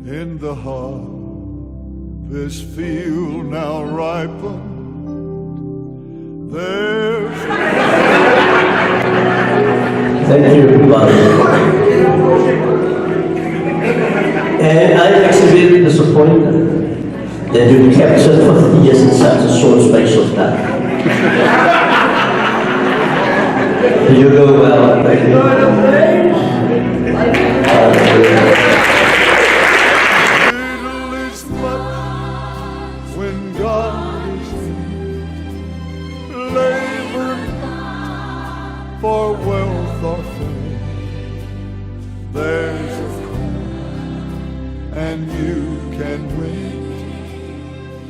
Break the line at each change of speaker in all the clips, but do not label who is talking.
in the harvest field now ripened. There's
Thank you, Father. And I'm actually very disappointed that you captured 50 years in such a short space of time. You go well, thank you.
little is much when God is in labor for wealth or fame. There's a crown and you can win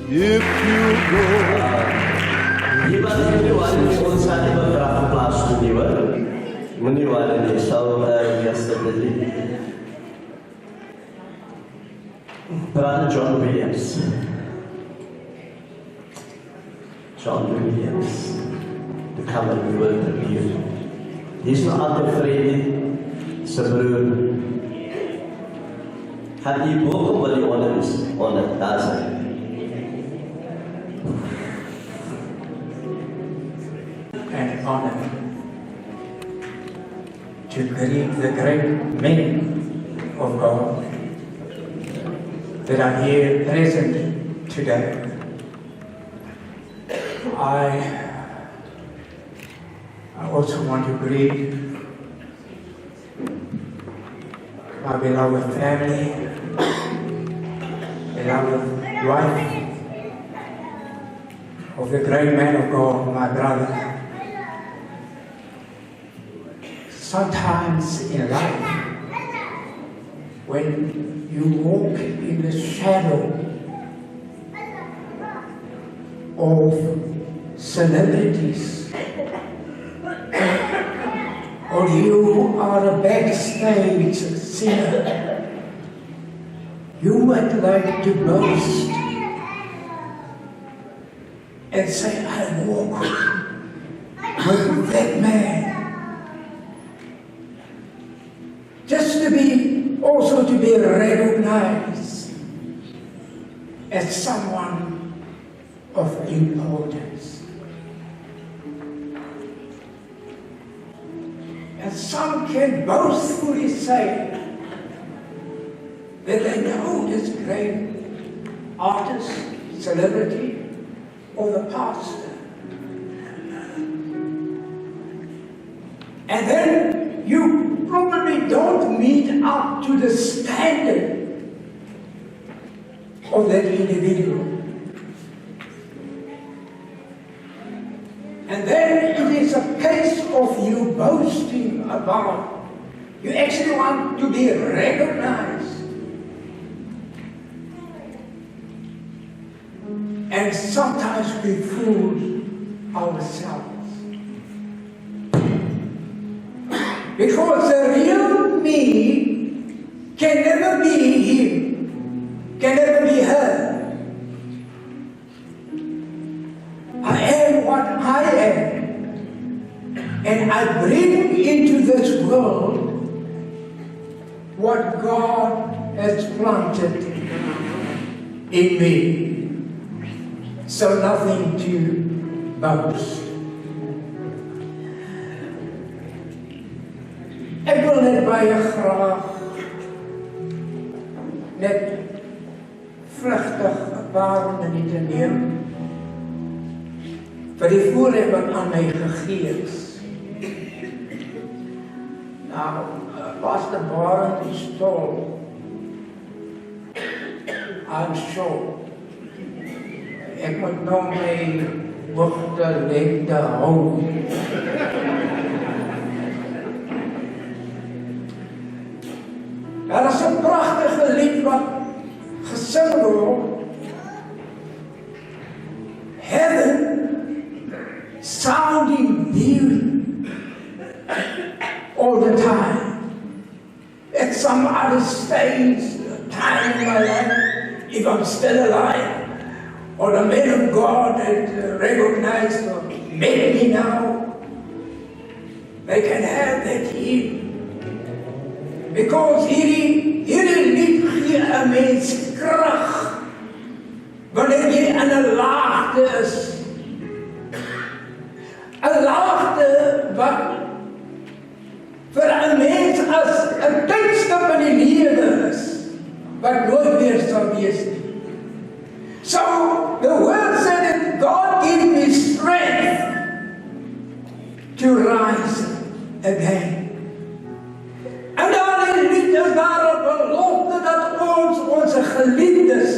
if you go.
Di balik meniwala ni kung saan iba berapa kelas meniwala ni saudara yesterday. Brother John Williams. John Williams, to come and work with you. He's not afraid sa broer. Had die boek wat die onder is, onder daar zijn.
And honor to greet the great men of God that are here present today. I also want to greet my beloved family, beloved wife of the great man of God, my brother. Sometimes in life, when you walk in the shadow of celebrities, or you are a backstage singer, you would like to boast and say, I walk with that man. Just to be, also to be recognized as someone of importance. And some can boastfully say that they know this great artist, celebrity, or the pastor. And then you probably don't meet up to the standard of that individual. And then it is a case of you boasting about, you actually want to be recognized. And sometimes we fool ourselves. Because the real me can never be him, can never be her. I am what I am, and I bring into this world what God has planted in me. So nothing to boast. Ek wil net baie graag net vlugtig 'n paar minute neem vir die voorreg wat aan my gegee is. Nou, Pastor Barend is tall. I'm short. Ek moet nou my hoogte lengte hou. Daar is 'n pragtige lied wat gesing word. Heaven sounding beauty all the time. At some other stage, time in my life, if I'm still alive, or the men of God that recognize or make me now, they can have that hymn. Because hierdie lied gee 'n mens krag wanneer jy in 'n laagte is. 'n laagte wat vir 'n mens as 'n tydstip in die lewe is, wat nooit weer sal wees nie. So, the word said that God gave me strength to rise again. En daar in die lied is daar 'n belofte dat ons onze geliefdes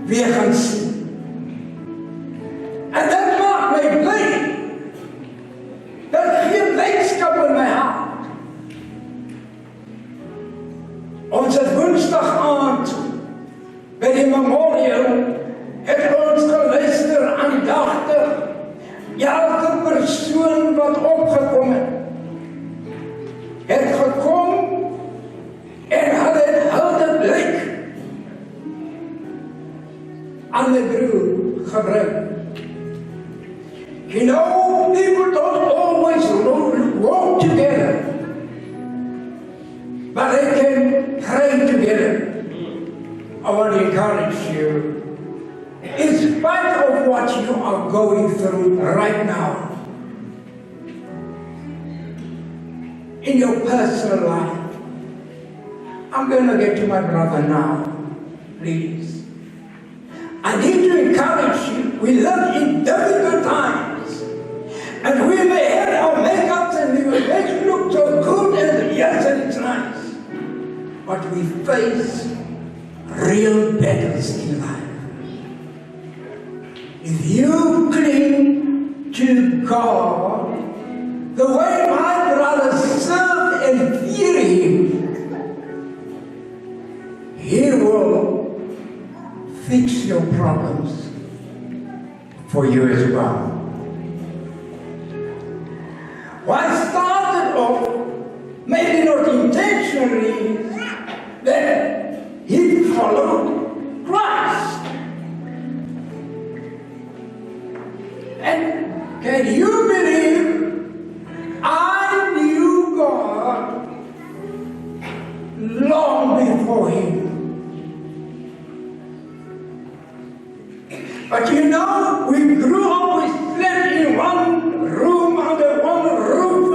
weer gaan sien. En dit maak my bly. Dit gee blydskap in my hart. Ons het Woensdag aand by die memorial het ons geluister aandagtig. Elke persoon wat opgekom het gekom en hulle het hulde blyk aan die broer gebring. You know, people don't always walk together, but they can pray together. I want to encourage you, in spite of what you are going through right now, in your personal life. I'm going to get to my brother now, please. I need to encourage you. We live in difficult times, and we may have our makeups and we will make it look so good, and yes, and it's nice, but we face real battles in life. If you cling to God the way my brothers serve and fear Him, He will fix your problems for you as well. What started off, maybe not intentionally, that he followed Christ. And can you believe I knew God long before him? But you know, we grew up, we slept in one room under one roof,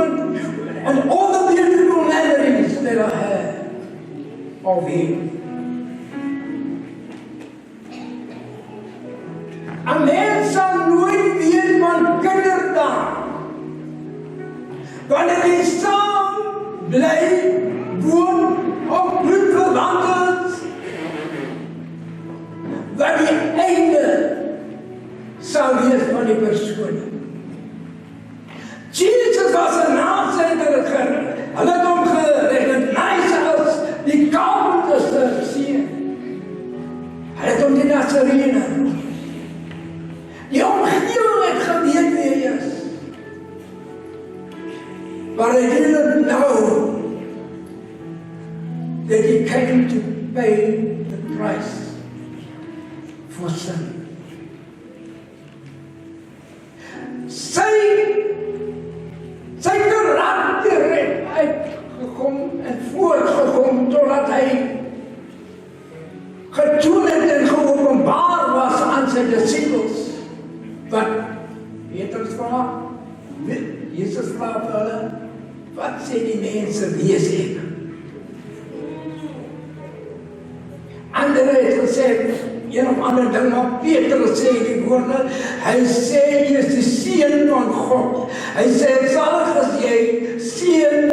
and all the beautiful memories that I had of him. Een mens sal nooit weet van kinderdag, wanneer jy saam bly, woon, of bloedverwant is, wat die einde sal wees van die persoon. Jesus was een naziger, hulle het hom gerecognize as die carpenter's seun. Hulle het hom die Nazarene. Die omgeving het geweet wie hy is. But I didn't know that he came to pay the price for sin. Sy karakter het uitgekom en voortgekom totdat hy getoon het en geopenbaar was aan sy disciples. Wat Petrus vraag, Jesus vraag vir hulle, wat sê die mense, wie is ek? Ander het gesê, een of ander ding, maar Petrus sê die woorde, hy sê, jy is die seun van God. Hy sê, salig as jy, seun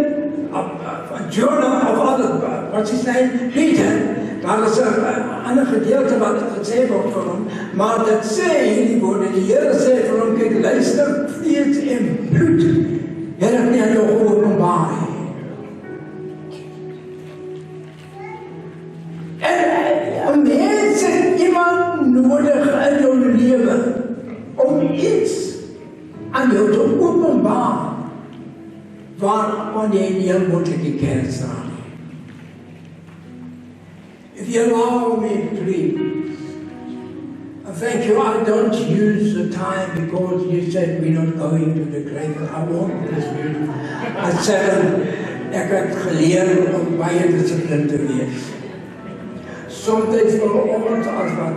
van Jonah, of ander, wat is sy naam? Peter. Daar is een ander gedeelte wat gesê word vir hom, maar dit sê hierdie woorde, die Here sê vir hom, kyk, luister, vlees en bloed, het ek nie aan jou geopenbaar nie. En 'n mens het iemand nodig in jou lewe om iets aan jou te openbaar, waarvan jy nie heel moeilik ken staan. If you allow me, please. Thank you. I don't use the time because you said we're not going to the grave. I want this beautiful. I said, ek het geleer om baie dissipline te wees. Soms wil ons as wat,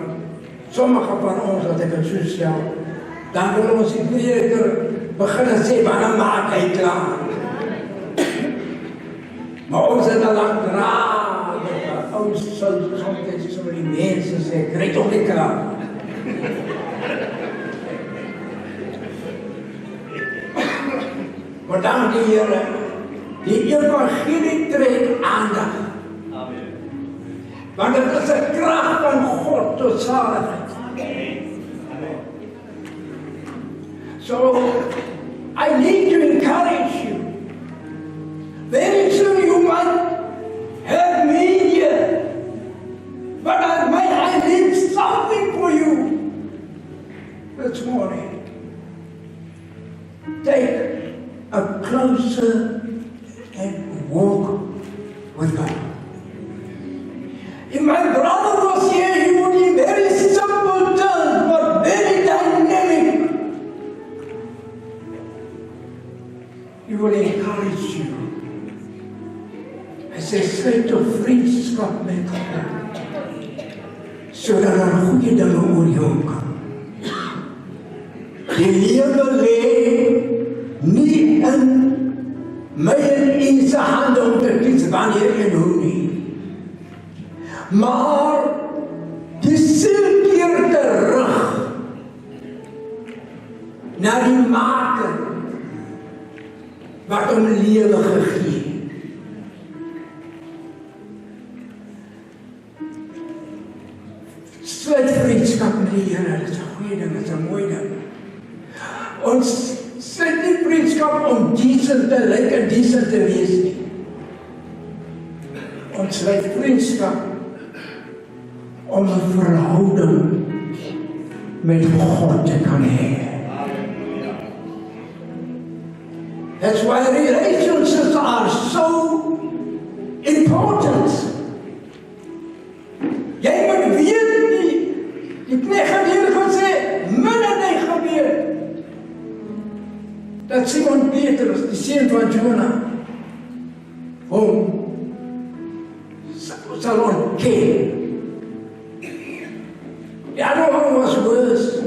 sommige van ons wat ek het so stel, dan wil ons die prediker begin sê, maar dan maak hy klaar. Maar ons het al lang draad, ons sal soms so die mense sê, kry toch nie klaar. Maar dank die Here, die evangelie trek aandag. Amen. Want het is 'n krag van God tot zaligheid. Amen. So, I need to encourage you. Very soon you might have me here, but I need something for you this morning. Take a closer and walk with God. If my brother was here, he would be very simple terms, but very dynamic. He will encourage you. Hy sê, sluit 'n vriendskap met God, sodat daar goeie dinge oor jou kan. Die lewe lê nie in my en u se hande om te kies wanneer en hoe nie. Maar die siel keer terug na die Maker wat hom lewe gegee. Sluit vriendskap met die Here, dit is 'n goeie ding, dit is 'n mooi ding. Ons sluit nie vriendskap om decent te lyk en decent te wees nie. Ons sluit vriendskap om 'n verhouding met God te kan hê. That's why relationships are so important. Jy moet weet die knegt het hier gesê, min het hy gebeur. Dat Simon Petrus, die seun van Jona, hom sal ontken. The other one was worse.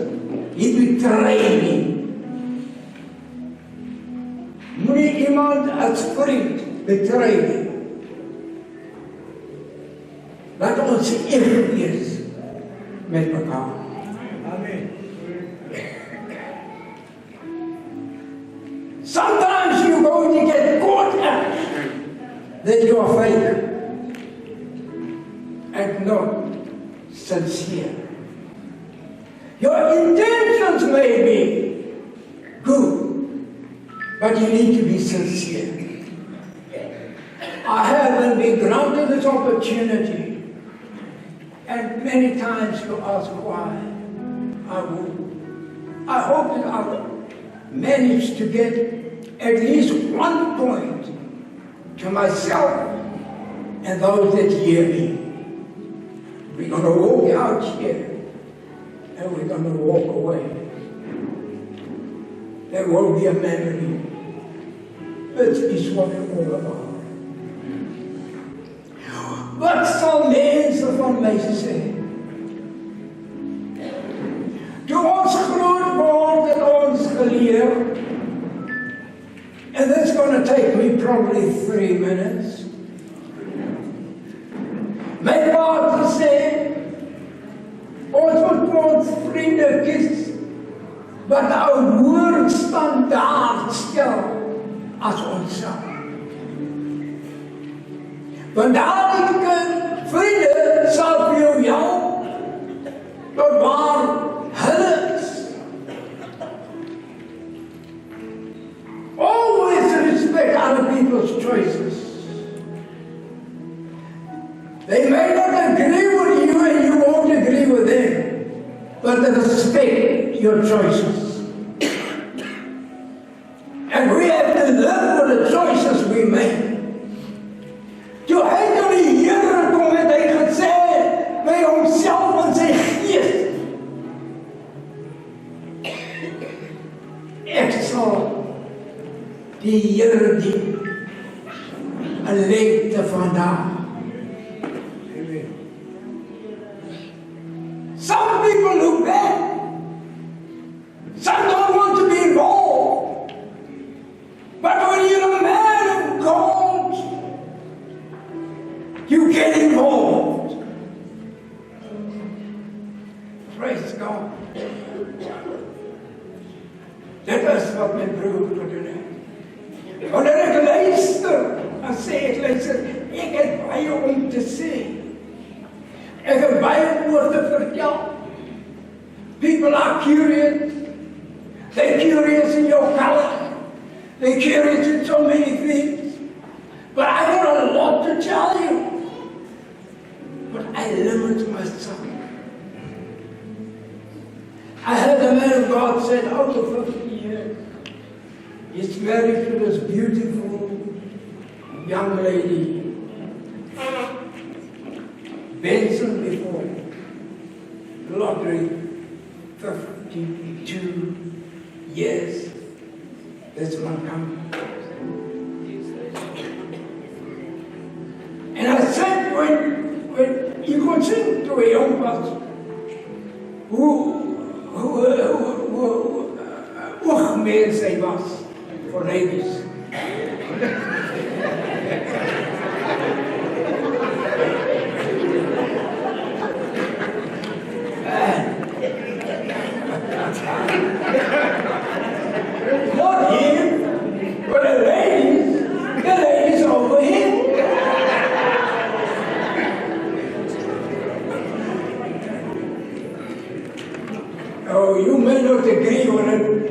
He betrayed me. Moenie iemand as vriend betray nie. Laat ons eerlik wees met mekaar. Amen. Sometimes you're going to get caught out that you are fake and not sincere. Your intentions may be good, but you need to be sincere. I haven't been granted this opportunity, and many times you ask why. I hope that I'll manage to get at least one point to myself and those that hear me. We're going to walk out here and we're going to walk away. There will be a memory. This is what it's all about. Wat sal mense van my sê? Toe ons groot word het ons geleer, and that's going to take me probably 3 minutes. My pa het gesê, ons moet ons vriende kies wat 'n hoër standaard stel as onsself. Want daardie vriende sal vir jou help tot waar hulle is. Always respect other people's choices. They may not agree with you and you won't agree with them, but they respect your choices. And we have to live with the choices we make. Toe hy tot die Here kom het hy gesê by homself en sy gees, ek sal die Here dien een leegte vandaan. Some people look back. Some don't want to be involved. But when you're a man of God, you get involved. Praise God. Dit is wat mijn broer gedoen heeft. Wanneer ik luister, dan zeg ik, luister, ik heb baie om te zeggen. Ik heb baie woord te vertellen. People are curious. They're curious in your color. They're curious in so many things. But I got a lot to tell you. But I limit myself. I heard a man of God said, out of 50 years, he's married to this beautiful young lady. Benson before, lottery, 52 years. This one come. And I said, when you can sing to a young person who meer zij was voor ladies. Not him, but the ladies over him. Oh, you may not agree with it.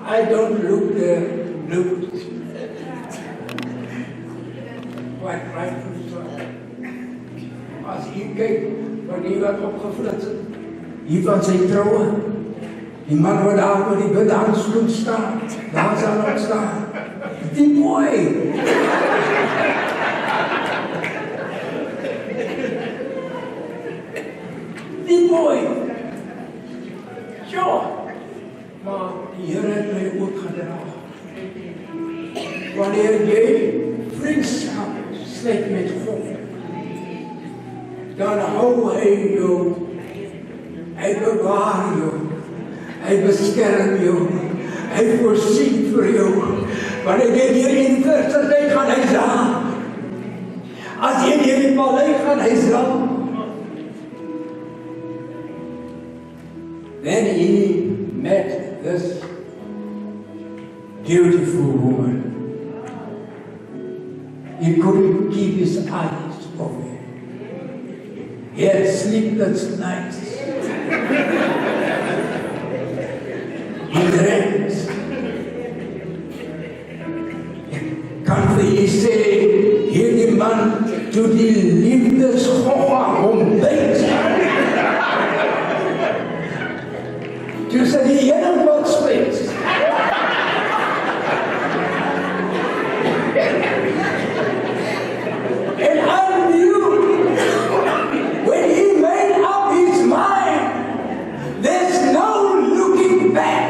I don't look the blues. Quite right from the start. Als je kijkt, wanneer werd opgeflitst. Hier van zijn trouwen. Die man wordt daar met die witte handschoen staan. Daar zal ook staan. Die mooi. Die mooi. Zo. Maar die Heer heeft mij ook gedragen. Wanneer jij vriendschap sluit met God, dan hou hij jou. Hij bewaart jou. Hij beschermt jou. Hij voorziet voor jou. Wanneer jij hier in de universiteit gaat, hij zal. Als je hier in Malay gaat, hij zal. Then he met this beautiful woman. He couldn't keep his eyes off her. He had sleepless nights. He dreamt. Kan vir jy sê, hierdie man toe die liefdesgogga ontdek. Toe sê die Here wat spreek. And I knew when he made up his mind, there's no looking back.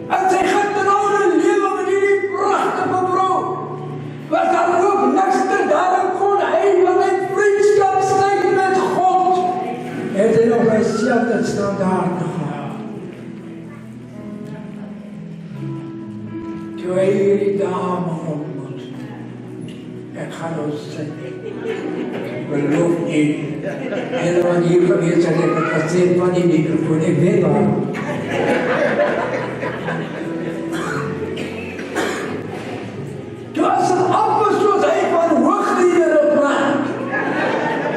En sy getrouwde lewe met die prachtige vrou, was daar ook niks te daarom kon hy van my vriendskap sluit met God. Het hy nog myself standaard gehad. Toe hy hierdie dame ontmoet, ek gaan ons sê, beloof nie, en wat hier gewees het, ek het gesê van die microfoon, ek weet waar. Toe as het appel soos hy van hoogliedere praat,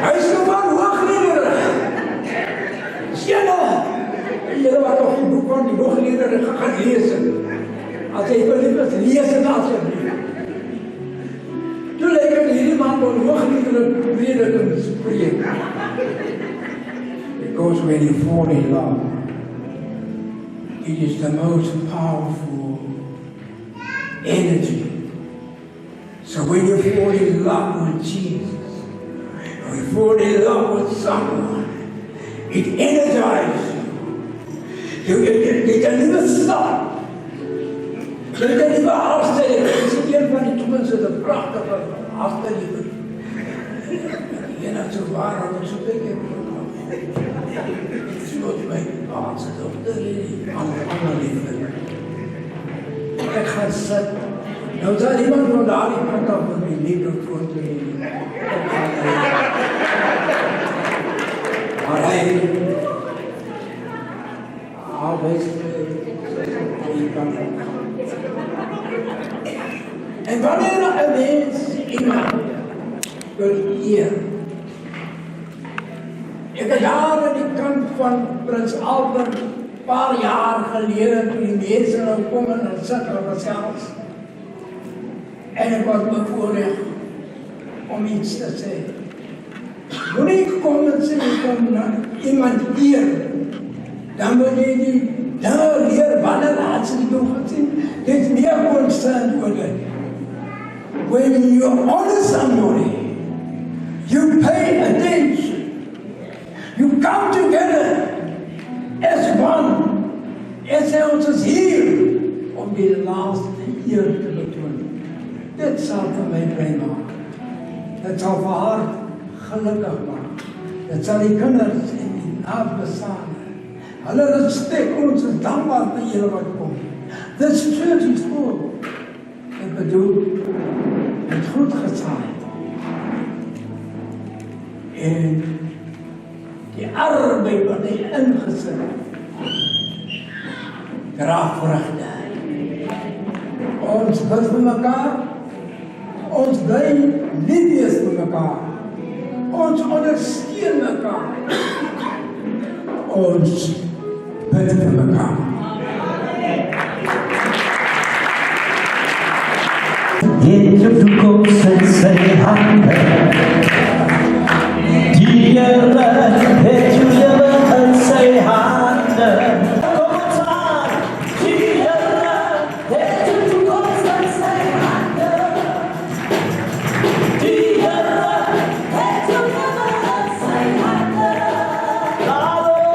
hy is nou van hoogliedere. Julle wat nog die boek van die hoogliedere gaan lees. As hy verlief is, lees het asseblief. Toe lyk het hierdie man van hoogliedere predikings spreek. Because when you fall in love, it is the most powerful energy. So when you fall in love with Jesus, or you fall in love with someone, it energizes you. You can never stop. You can never afstel. Je zit hier zo waar als ik heb. Ze wordt mij geplaatst op de andere liefde. Ik ga zitten. Nou, zei iemand van daar, iemand dat van die liefde voor te nemen. Maar hij wist en wanneer er ineens iemand wil hier. Ik heb daar aan die kant van Prins Albert een paar jaar geleden toen die mensen nou komen en zitten we zelfs. En ik was bevoorrecht om iets te zeggen. Toen ik kom en zeg naar iemand hier, dan moet je die daar hier wanneer laatst nog gezien, dit meer constant worden. When you honor somebody, you pay attention. You come together as one. En zelfs is hier om die laatste hier te betonen. Dit zal voor mij blij maken. Het zal voor haar gelukkig maken. Het zal die kinders in die nabestaanden. Hulle respect ons is dankbaar vir julle wat kom. This church is full. Ek bedoel, het goed gezaaid. En die arbeid wat hy ingezet. Draag vruchte. Ons bid vir mekaar. Ons bly lief wees vir mekaar. Ons ondersteun mekaar. Ons bid vir mekaar.
Dit op toekomst en sy hande. Die Here het jou lewe in sy hande. Kom ons aan, die Here het jou toekomst in sy hande. Die Here het jou lewe in sy hande. Daarom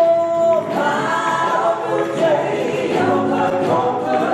moet jy jou bekommer.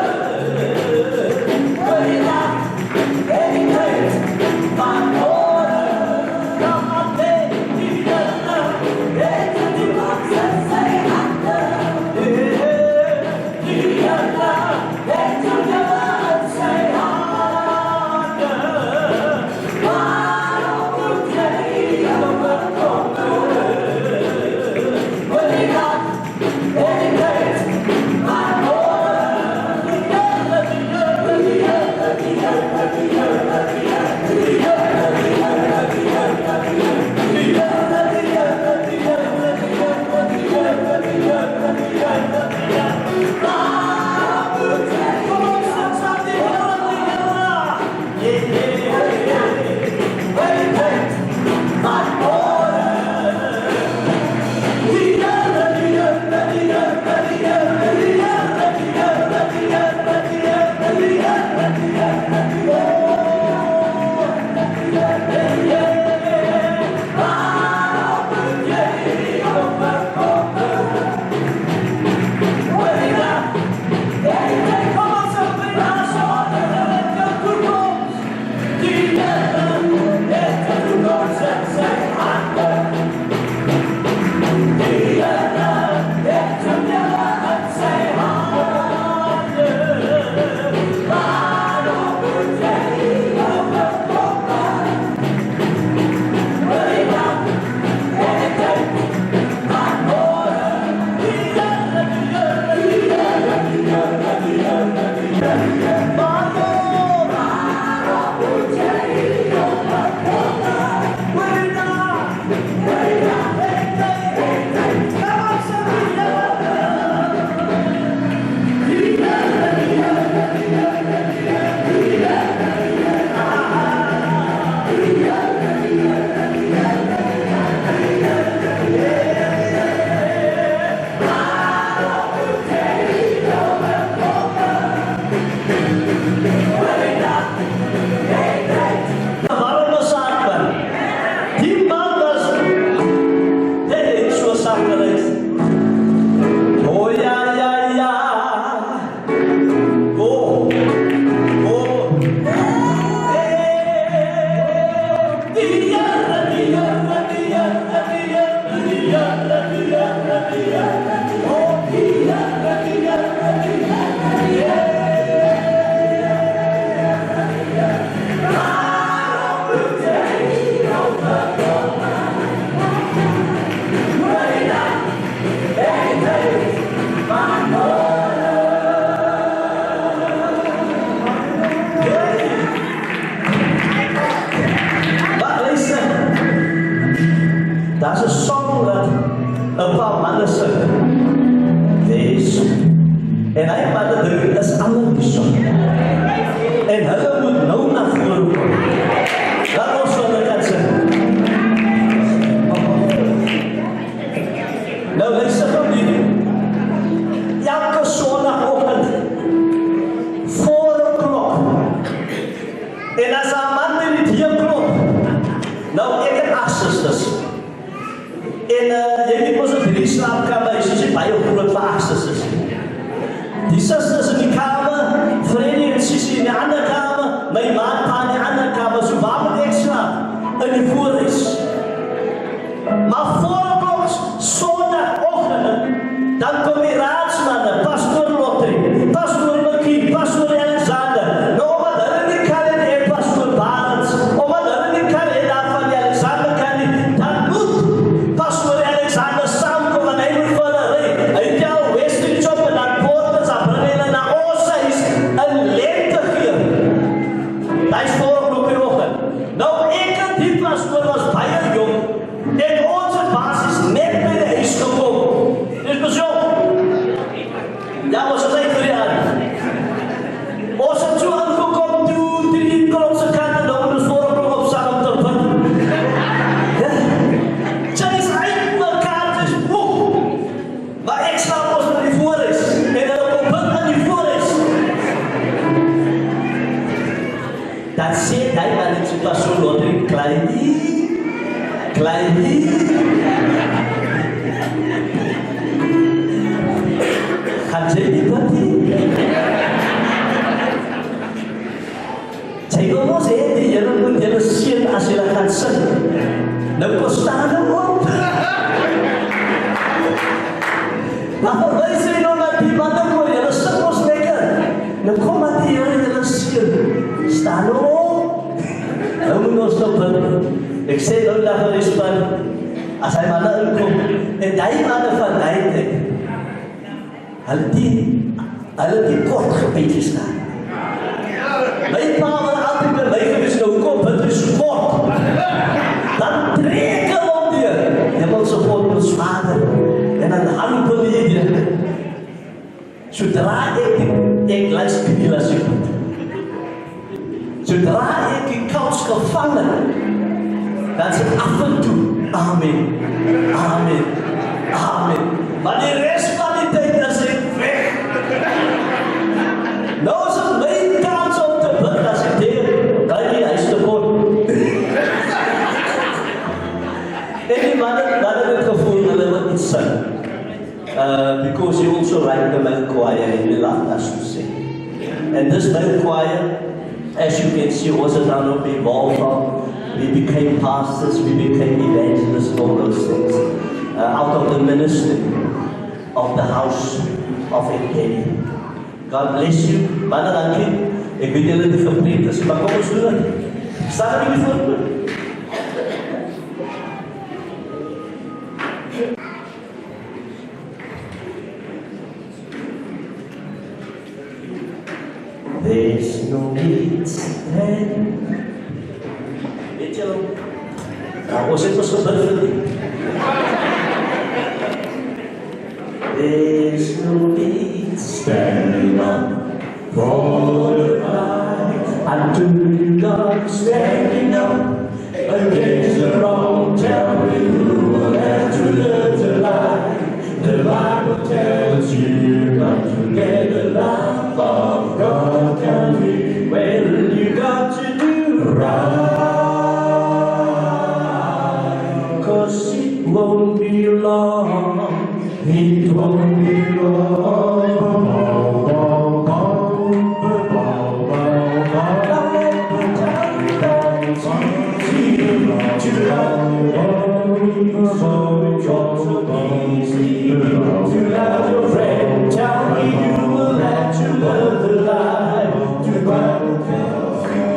hierson. En hulle moet nou na vore kom. Laat ons van hulle kan sing. Nou luister gou hier. Elke sonnagoggend 4:00. En as 'n man met die deur klop, nou ek het 8 susters. En jy weet mos dat die slaapkamer is baie groot vir 8 susters. Die susters in die kamer, Freddy en Sissy in die ander kamer, my maat pa in die ander kamer, so waar moet ek slaap? In die voorhuis. Maar 4:00 sonnagoggend, dan kom die raadsmanne, Pastoor Lottery, Pastoor McKee, Pastoor Alexander. Nou omdat hulle nie kan en Pastoor Barends, omdat hulle nie kan en daar van die Alexander kan nie, dan moet Pastoor Alexander saamkom en hy moet vir hulle ry. Hy tel Western Chop en dan Porters, dan bring hulle na ons huis in lente gee. Dit is 4:00 in die oggend. Nou ek en die pastoor was baie jong en ons het basis net by die huis gekom. Dis besoek. Ja, ons het vir die hand. Ons het so aangekom, 2, 3 klopse kant, dan moet ons 4:00 opstaan om te bid. Ja. Jy's uit mekaar, dis boek. Maar ek slaap ons in die voorhuis. En dan op bid in die voorhuis. Dan sê hy maar net so Pastoor Lottery, kleinie. Gaan jy nie bid nie? Sy wil ons hê, die Here moet julle seën as julle gaan sing. Nou kom staan nou op. Maar verwys jy nou na die manne kom, julle sing ons lekker. Nou kom maar die Here julle seën. Staan nou op. Nou moet ons nou bid. Ek sê nou dat hulle span, as hy manne inkom, en die manne van die tyd, hulle die kort gebiedjes staan. My pa was altyd by my gewees, nou kom, het is kort. Dan trek hulle om die Hemelse God, ons Vader, en dan handel jy die. Zodra ek luister die les goed. Zodra ek die kous gevangen, dan sê af en toe, amen, amen, amen. Maar die rest van die tyd is ek weg. Nou is het my kans om te bid, as ek denk, kan jy huis te kom. En die man het gevoel, hulle wil iets sing. Because he also liked the male choir and he loved us to sing. And this male choir, as you can see, wasn't on be involved. We became pastors, we became evangelists, all those things. Out of the ministry of the house of Ekeli. God bless you. Manne, dankie. Ek weet julle die gepreek is, maar kom ons doen het. Staan jullie voor me? There's no need stand. Weet jy nou? Ons het ons gebid vir die. There's no need standing up for the light. Unto God standing up against the wrong, telling who will have to live the life. The Bible tells you not to get the love of God can be. Well, you got to do right. It won't be long, it won't be long. To love your friend, tell me you will have to live the life.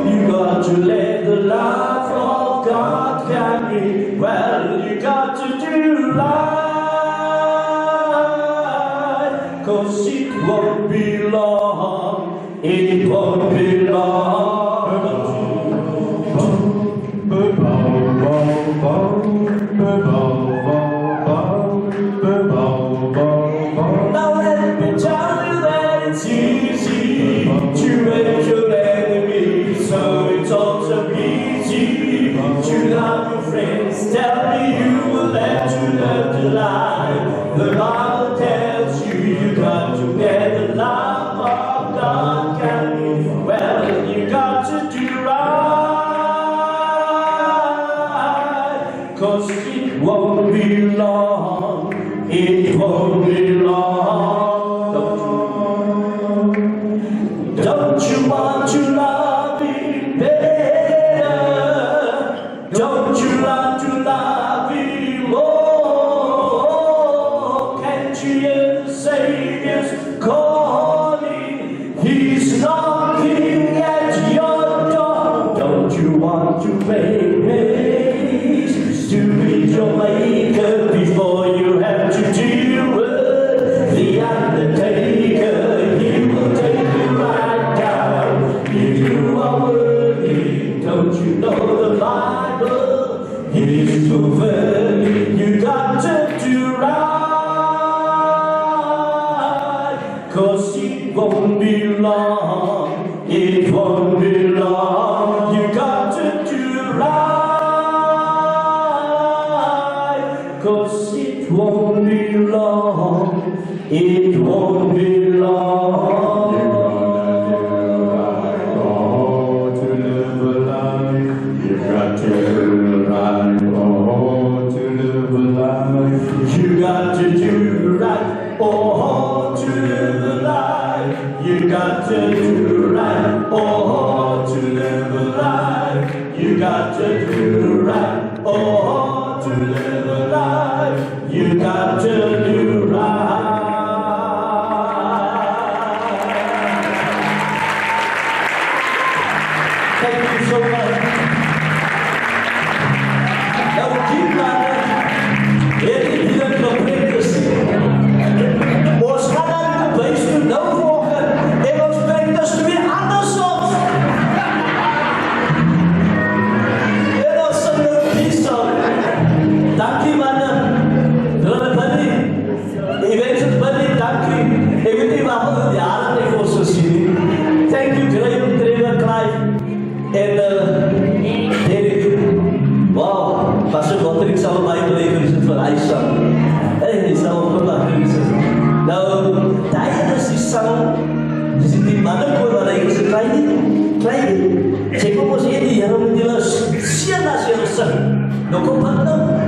You got to let the life of God can be. Well, you got to do right, 'cause it won't be long, it won't be long. Now let me tell you that it's easy. The Bible tells you you got to get the love of God can be well, you got to do right, 'cause it won't be long, it won't be long. Don't you want to love me better? Don't you want to love me more? Can't you hear the Savior's calling? He's knocking at your door. Don't you want to make haste to meet your Maker before you have to deal with the undertaker? He will take you right down if you are worthy. Don't you know the Bible? He's proven you got to do right, 'cause it won't be long, it won't be long, you got to do right, 'cause it won't be long, it won't be long.
To live a life, you've got to do right. Oh, to live a life.
You got to do right, oh, to live a life. You got to do right, oh, to live a life. You got to do right, oh, to live a life. You got to do right. Thank you so much. Now keep on. Hierdie hele gebrek is ons gaan dan die bewys toe nou volgen en ons brengt dus weer andersom. En ons sing nou die song. Dankie manne. Hulle Buddy. Die wensen Buddy, dankie. Ek weet nie waar hulle die jaren nie vir ons gesien nie. Thank you Graham, Trevor, Clive en Derek. Wow, Pastor Godrick sal my beleggings het vir hy sang. En hy sal op my beleggings. Nou, daar is die sang, dis die mannenkoor wat hy is, klein. Sê kom ons hier die Here moet julle seën as julle sing. Nou kom wat nou.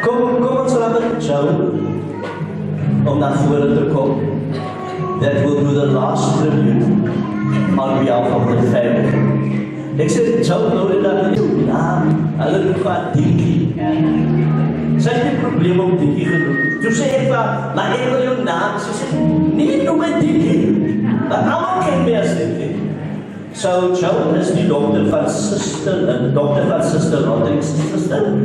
Kom ons laat dit Joe om na vore te kom. That will do the last tribute on behalf of the family. Ek sê, Joe, nou dit dat jou naam, hulle doen van Dinkie. Sy het die probleem om Dinkie genoem. Toe sê ek van, maar ek wil jou naam. Sy sê, nee, noem my Dinkie. Maar allemaal ken my as Dinkie. So, Joe is die dokter van sister Roderick's sister.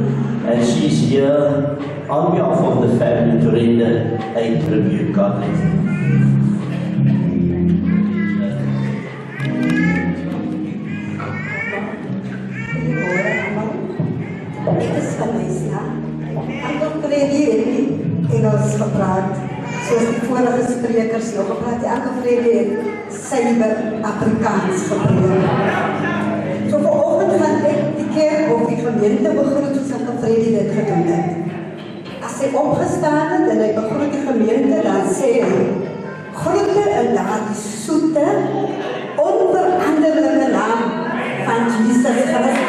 And she's here on behalf of the family to render a tribute. God bless you.
Ek is van Lysna. Ek het Freddy en ons gepraat, soos die vorige sprekers nog gepraat. Elke Freddy het suiwer Afrikaans gepraat. So vanoggend gaan ek die kerk of die gemeente begroet soos ek Freddy dit gedoen het. As hy opgestaan het en hy begroet die gemeente, dan sê hy, groete in daardie soete, onveranderlike naam van Jesus Christus.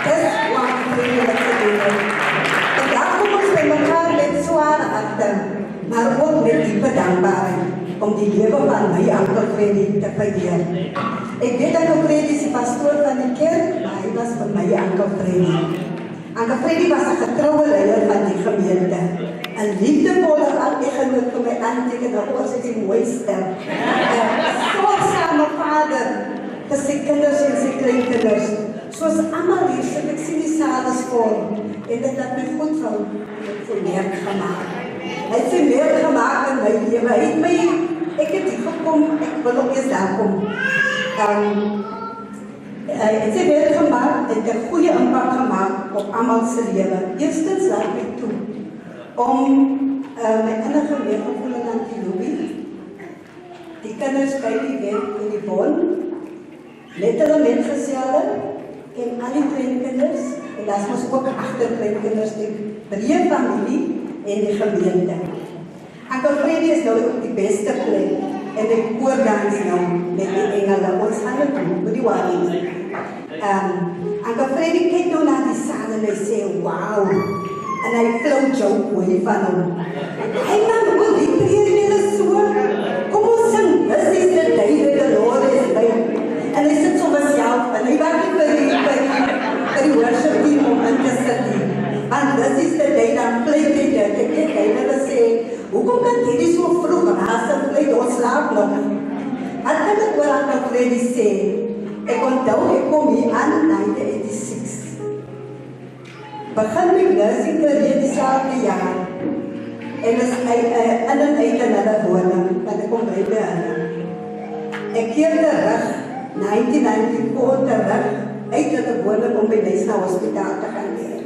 Dis wat Freddy het gedoen. En daar kom ons by mekaar met sware harte, maar ook met diepe dankbaarheid om die lewe van my Ankel Freddy te vereer. Ek weet Ankel Freddy is die pastoor van die kerk, maar hy was vir my Ankel Freddy. Ankel Freddy was 'n getroue leier van die gemeente. 'n liefdevolle eggenoot vir my auntie, en ook sy die mooiste. 'n sorgsame vader vir sy kinders en sy kleinkinders. Soos almal hier sit, ek sien die saal is vol, en dit het my goed vir meer gemaak. Hy het vir meer gemaak in my lewe. Hy het my, ek het hier gekom, ek wil ook eens daar kom. Hy het sy meer gemaak, en 'n goeie impak gemaak op almal se lewe. Eerstens laat my toe, om my innige meegevoeling aan die lobby, die kinders by die wet in die bond, net hulle metgeselle, en al die kleinkinders, en daar is ons ook agterkleinkinders die breë familie en die gemeente. Uncle Freddy is nou op die beste plek en die koordans nou met die engele. Ons gaan het doen, moet die worry nie. Uncle Freddy kyk nou na die saal en hy sê, wow, en hy flou joke hoor van hom. Hy man, hoe die tree julle so? Kom ons sing, this is the day that the Lord is made. En hy sit so myself, en hy wacht nie vir die worship team om in te sit nie. Want this is the day dan plek die dit. Ek het hulle sê, hoekom kan hierdie so vroeg raas en plek, ons slaap nog? Wat kan ek oor Uncle Freddy sê? Ek onthou, ek kom hier aan 1986. Begin my nursing career dieselfde jaar. En is uit in hulle woning, want ek kom by hulle. Ek keer terug, 1994 terug, uit hulle woning om by Leisna Hospitaal te gaan leer.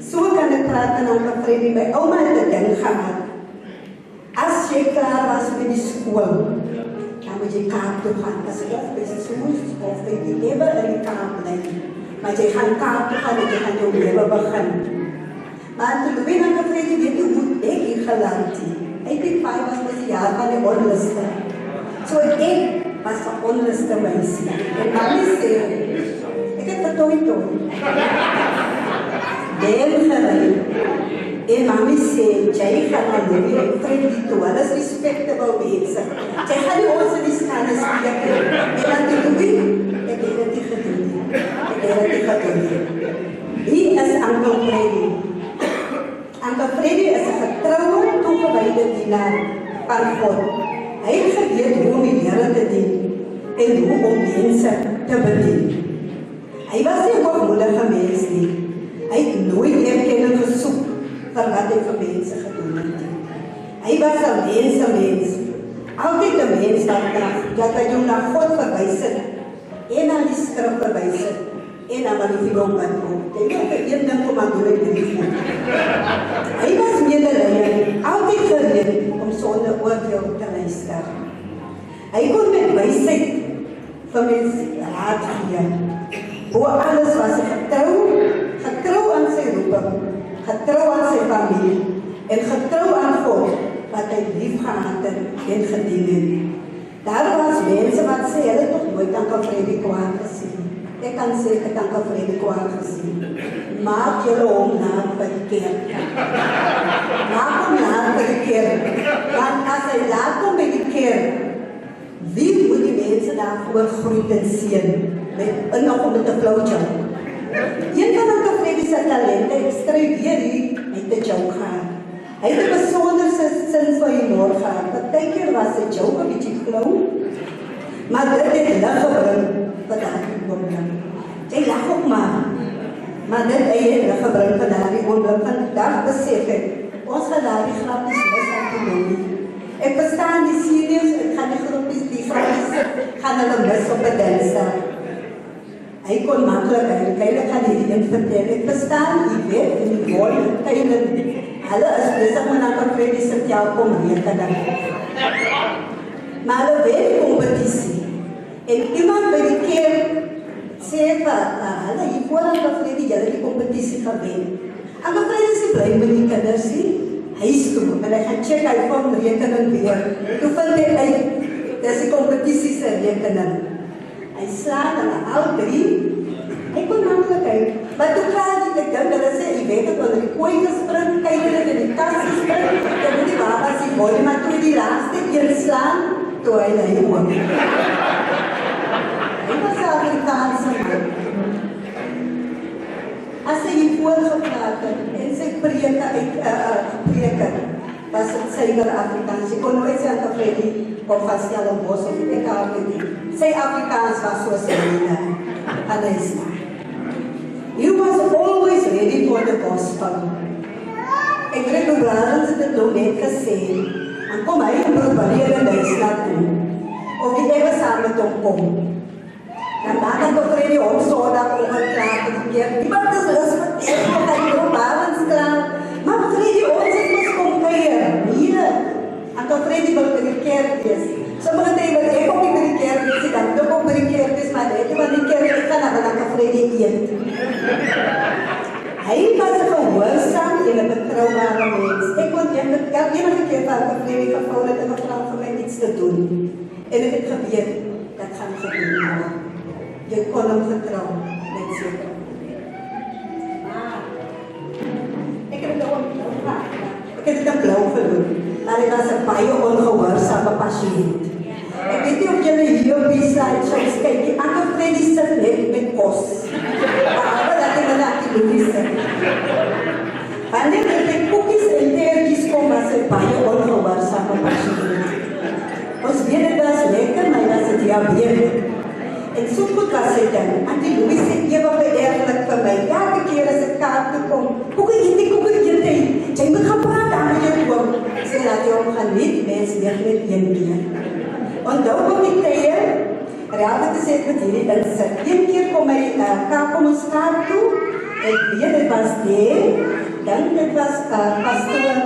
So kan ek praat en Uncle Freddy, my ouma het 'n ding gehad. As jy klaar was met die skool, dan moet jy Kaap toe gaan, as jy of by Soos, of by die lewe in die Kaap bly. Maar jy gaan Kaap toe gaan en jy gaan jou lewe begin. Maar toe Louis Uncle Freddy weet nie hoe ek hier geland het. 85 was die jaar van die onluste. So ek was 'n onluste meisie. En mami sê, ek het getooi. Deel gery. En mami sê, jy gaan na Louis en Freddy toe. Hulle is respectable mense. Jy gaan nie ons in die skande spreek. En dan die Louis, ek het dit nie gedoen. Wie is Uncle Freddy? Uncle Freddy is 'n getroue, toegewyde dienaar van God. Hy het geweet hoe om die Here te dien en hoe om mense te bedien. Hy was nie 'n hoogmoedige mens nie. Hy het nooit erkenning gesoek vir wat hy vir mense gedoen het. Hy was 'n mens, altyd 'n mens dat hy hom na God verwys het en na die skrif verwys het en na die figuur wat kom. Hy het vir een ding kom aan doen met die goed. Hy was medelydend, altyd gereed om sonder oordeel te luister. Hy kon met wysheid vir mense raad gee. Bo alles was hy getrou aan sy roeping, getrou aan sy familie en getrou aan God wat hy lief gehad het en gedien het. Daar was mense wat sê hulle het nog nooit Uncle Freddy kwaad gesien. Ek kan sê ek het Uncle Freddy kwaad gesien. Maak julle hom na by die kerk. Maak hom na by die kerk. Want as hy laat kom by die kerk, wie moet die mense daarvoor groet en seën met nog om met 'n flou joke? Een van Uncle Freddy se talente, ek skryf weer hier, met 'n joke gehad. Hy het 'n besonderse sin vir humor gehad. Partykeer was sy joke 'n bietjie flou, maar dit het lig gebring vir daardie oomblik. Jy lag ook maar dit het lig gebring vir daardie oomblik. Vandag besef ek, ons gaan daardie grappies mis aan te doen. Ek verstaan die seniors, ek gaan die grappies gaan hulle mis op 'n dinsdag. Hy kon maklik eintlik gaan hierdie een vertel. Ek verstaan, jy weet, in die woord, hulle is besig met Uncle Freddy se tel kom rekening. Maar hulle weet kompetisie. En iemand by die kerk sê vir hulle, hier voor Uncle Freddy, julle die kompetisie gewen. Uncle Freddy sê, bly met die kinders hier, huis toe, en hy gaan check, hy van rekening weer. Toe vind hy uit, dis die kompetisie se rekening. Hy slaat hulle al 3, ek kon makkelijk uit, maar toe klaar die ding, hulle sê, jy weet het, onder die kooi gespring, kyk hulle in die tas gespring, toe moet die waar was die body, maar toe die laatste keer slaan, toe hy ook. Hy was een Afrikaanse man. As hy hiervoor gepraat het, en sy preker, was het suiwer Afrikaans. Jy kon nooit sê Uncle Freddy, of van Stellenbosch, of ek haar nie. Sy Afrikaans was soos myne, en hy sê. He was always ready for the gospel. Ek weet my broers het dit nog net gesê, en kom hy in Broekbalier in Duitsland toe, of die ewe saam met hom kom. Dan maak Uncle Freddy op Sondag overklaar te keer. Iemand is lus met eerst, of hy op Barensstraat. Maar Freddy, ons het ons kom keer. Nee, Uncle Freddy wil by die kerk wees. Sommige tyd wil ek ook nie by die kerk wees, dan wil ek ook by die kerk wees, maar ek van die kerk, ek gaan na Uncle Freddy eet. Hy was 'n gehoorsaam en 'n betroubare mens. Ek kon enige keer van 'n vriendin gevra het en 'n vrou vir my iets te doen. En ek het geweet dat gaan gebeur. Jy kon hom vertrou, net seker. Maar ek het nou ek het dit blou gedoen, maar hy was 'n baie ongehoorsame pasiënt. Ek weet nie of julle hier op die slideshows kyk, die ander Freddy sit net met kos. Maar dat hy maar die Louis sit. Wanneer ek koekies en teertjies kom, was hy baie ongehoorsame pasiënt. Ons weet dit was lekker, maar hy was het diabetes. En so goed was hy dan. Auntie Louis sê ewig eerlik vir my. Elke keer as ek kaart toe kom, koekie eet hy. Jy moet gaan praat daar met jou oom. Sê laat jy hom gaan niet, mens weer net een keer. Onthou kom die tye, Realte te sê met hierdie insit. Een keer kom hy kom ons kaart toe, ek weet dit was dan dit was pastoor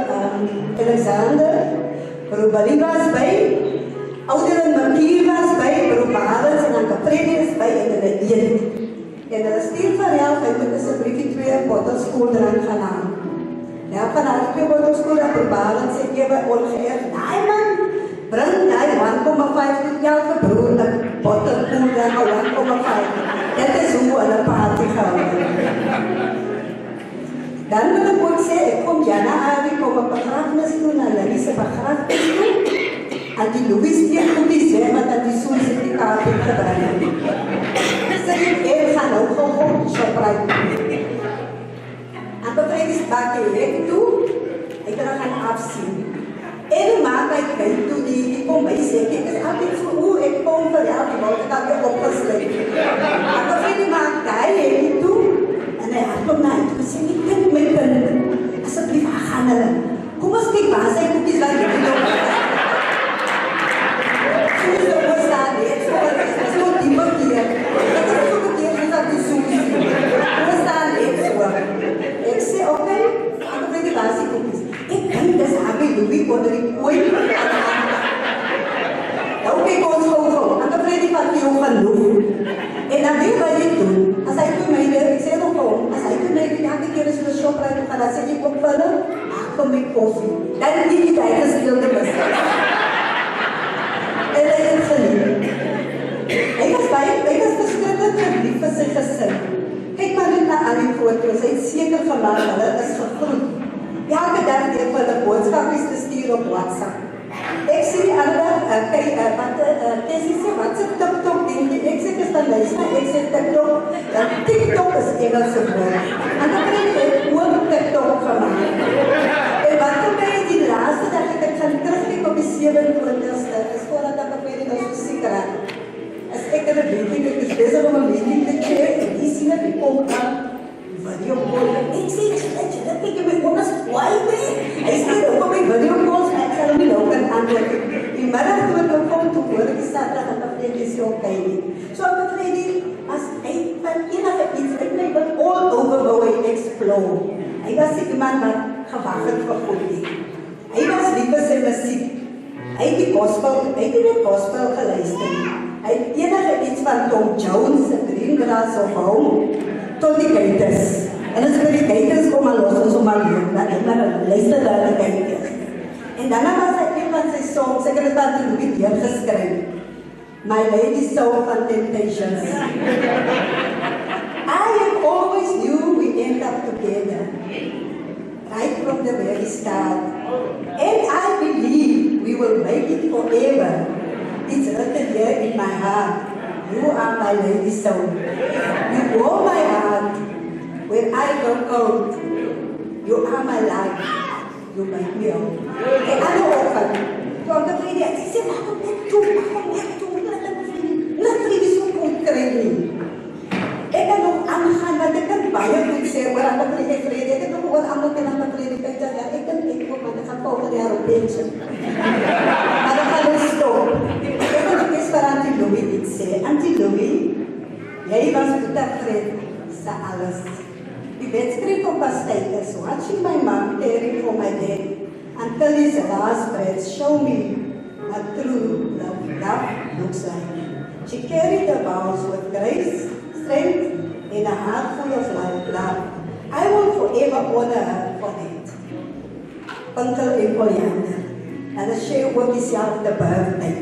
Alexander, Robalie was by, Ouderen Makier was by, Robalens en dan Kapredi is by en hulle eet. En hulle stuur vir Ralf, hy moet asseblief die 2 bottels koeldrank gaan haal. Ralf van die 2 bottels koeldrank, Robalens sê ewe ongeëerd, nee man, bring die 1,5 tot elke broer 'n bottel koeldrank, 1,5. Dit is hoe hulle party gaan. Dan wil ek ook sê, ek kom Januarie, kom 'n begrafnis toe, na Larry se begrafnis toe. En die Louis steek koekies weg, wat aan die soos in die kaart het gebring. Sê ek gaan nou gou Shoprite. En bevrijd is bak die weg toe, ek gaan afsien. En maak hy kyk toe, die kom by sê, ek is altyd so, ek kom vir jou, die wou ek al weer opgesluit. En bevrijd die maak die toe, en hy hardloop na hy toe, sê, ek dink my kind, asseblief, gaan hulle. Kom ons kyk waar sy koekies wat jy doen. Soos die oor staan, net so wat is so dieper keer. Ek is so bekeer, nie dat die soos is. Oor staan, net so. Ek sê, oké, ek weet die waar sy koekies. Ek dink, dis Abby Louis onder die kooi. Nou kyk ons gauw, en dan weet die wat jou gaan doen. En dan weet wat jy doen. As hy toe my weer, ek sê nog hom, as hy toe my weer, elke keer is vir die Shoprite gaan, dan sê jy kom vir hulle, maak vir my koffie. Dan die tyd gespeelde misdaad. En hy het geliefd. Hy was verskrikkelijk geliefd vir sy gesin. Kyk maar net na al die foto's, hy het seker gemaakt, hulle is gegroet. Elke dag het vir hulle boodskapies te stuur op WhatsApp. Ek sê die ander dag, Tessie sê, wat sê TikTok denk jy? Ek sê, ek is dan luister, ek sê TikTok, TikTok is Engelse woord. En dan krijg ek ook TikTok gemaakt. En wat toen mij die laatste dag, ek gaan terugkijk op die 27ste, is voordat ek weet nie, dat is so siek raak. As ek in een meeting, ek is bezig om een meeting te check, en die sien ek die kom aan, video call, ek sê, dat ek my onnes kwaai mee, hy sê, ook op my video calls, ek sal hom nie nou kan antwoord. Die middag toe ek nou kom, toe hoor ek die Saterdag, en ek denk, is ook kei nie. So ek bevrijd die, as hy van enige iets, ek bly wat all over wou hy explode. Hy was die iemand wat gewag het vir God nie. Hy was lief vir sy muziek. Hy het die gospel geluister. Hy het enige iets van Tom Jones, Greengrass of Home, tot die Keiters. En as vir die Keiters kom al los, ons om al leuk, dat ek maar luister naar die Keiters. En daarna was hy een van sy songs, ek het het aan die Louis geskryf. My Lady Soul van Temptations. I have always knew we end up together. Right from the very start. And I believe we will make it forever. It's written here in my heart. You are my Lady Soul. You warm my heart when I go cold. You are my life. You make me whole. En alle ogen. Toen de vrienden, ze zei, waarom net toe? Laat vrienden zo goed krijgen. Ik heb nog aangegaan dat ik het baie goed zeg, maar aan de vrede. Ik heb nog wat allemaal aan de vrede. Ik denk, ja, ik moet, maar ik ga volgende jaar op pensioen. Maar dan gaan we stop. Ik wil ook eens voor Auntie Louis iets zeggen. Auntie Louis, jij was goed afred, zei alles. Die wedstrijd op was tijd is watching my mom caring for my dad until his last breath show me what true love looks like. She carried the vows with grace, strength, and a heart full of love. I will forever honor her van het. Pinkel en Koriander. En hulle share ook dieselfde birthday.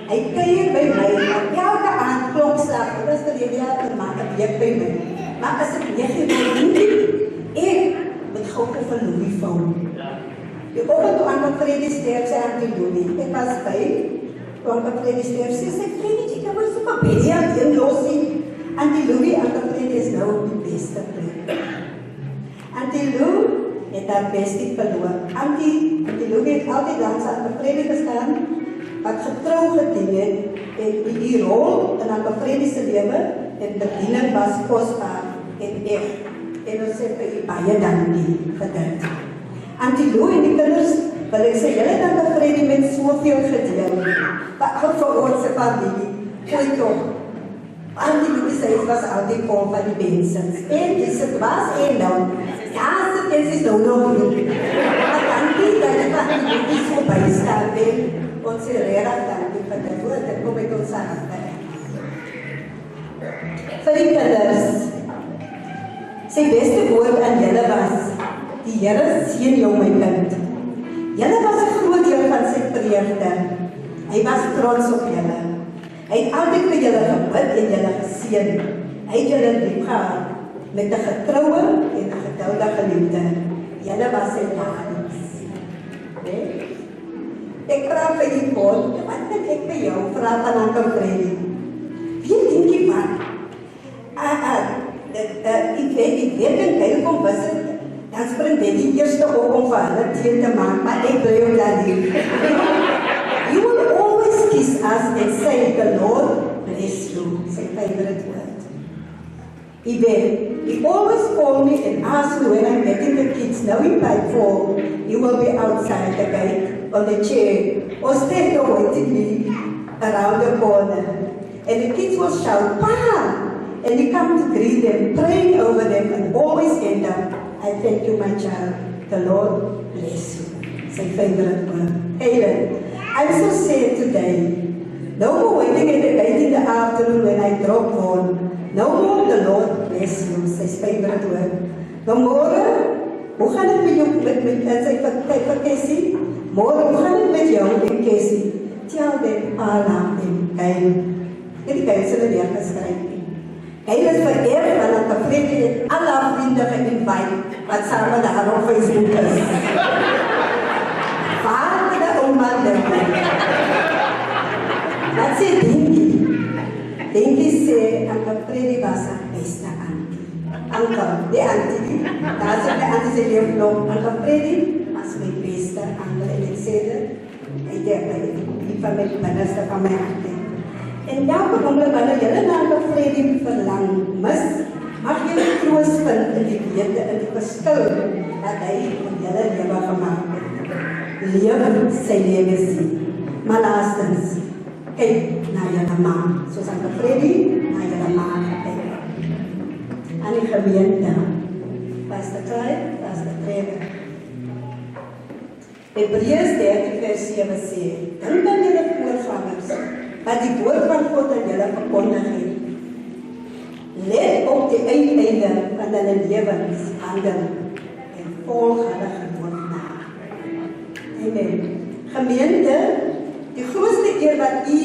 Hy kuier by my, elke aand klokslag, dit is vir die elke maand 'n week by my. Maar as ek 9 uur ek met gou vir Louis phone. Die oggend toe aan Freddy sterf sy aan die Louis. Ek was by, toe aan Freddy sterf sy Freddy, ek wil so van baby aan die losie. En die Louis aan Freddy is nou op die beste plek. En die Louis het haar bestie verloor. En die Louis het altyd langs aan Freddy gestaan, wat getrou gedien het, en die rol in aan Freddy se lewe, en bediening was kosbaar en echt. En ons sê vir u baie dankie vir dit. En die Louis en die kinders, wil ek sê, julle dan Freddy met soveel gedeel, vir ons familie, goeie toch. En die Louis sê, het was al die kom van die Bensons. En dis het was en nou. Ja, dit is nou nog nie. Maar dankie dat jy van die Louis so bystaan ben. Ons sê redig dankie vir dit woord. Dit kom met ons agter. Vir die kinders. Sy beste woord aan julle was, die Here seën jou my kind. Julle was 'n groot deel van sy vreugde. Hy was trots op julle. Hy het altyd vir julle gebid en julle geseën. Hy het julle liefgehad met 'n getroue en 'n geduldige liefde. Julle was sy nagels. Ek vra vir die God, wat kan ek vir jou vra van Anker Freddy? Wie dink jy wat? Ik weet en heel kom wissen, dan springt hij die eerste op om van het teen te maken, maar ik blijf dat niet. You will always kiss us and say, the Lord bless you, zijn favorite word. He always call me and ask me when I'm getting the kids, knowing by 4, you will be outside the gate on the chair, or stand awaiting me around the corner. And the kids will shout, Pa! And you come to greet them, praying over them, and always end up, I thank you, my child. The Lord bless you. It's my favorite word. Amen. I'm so sad today. No more waiting at the gate in the afternoon when I drop home. No more, the Lord bless you. It's his favorite word. No more, hoe gaan het met jou, met sy vir Cassie? Môre, hoe gaan het met jou en Cassie? Tell them, Allah en Kyle. En die Kyle sal weer geskryf. Hy is vereerd want dat Freddy het alle vriende geïnvite wat samen daar op Facebook is. Vader de oma Dinky. Wat sê Dinky? Dinky sê, Anker Freddy was haar beste auntie. Anker, die auntie, daar sê die auntie sê leef nog. Anker Freddy was my beste auntie. En ek sê dit, die van my binneste van my auntie. En elke oomblik wanneer julle na Anker Freddy verlang mis, mag julle troos vind in die wete, in die verskil dat hy van julle lewe gemaak het. Lewe sy legacy. Maar laastens, kyk na julle ma, soos Anker Freddy na julle ma gekyk. Aan die gemeente, Pastor Clive, Pastor Trevor. Hebreërs 13 vers 7 sê, dink aan julle voorgangers, wat die woord van God aan julle verkondig het. Let op die uiteinde van hulle lewens handel en volg hulle geloof na. Amen. Gemeente, die grootste eer wat u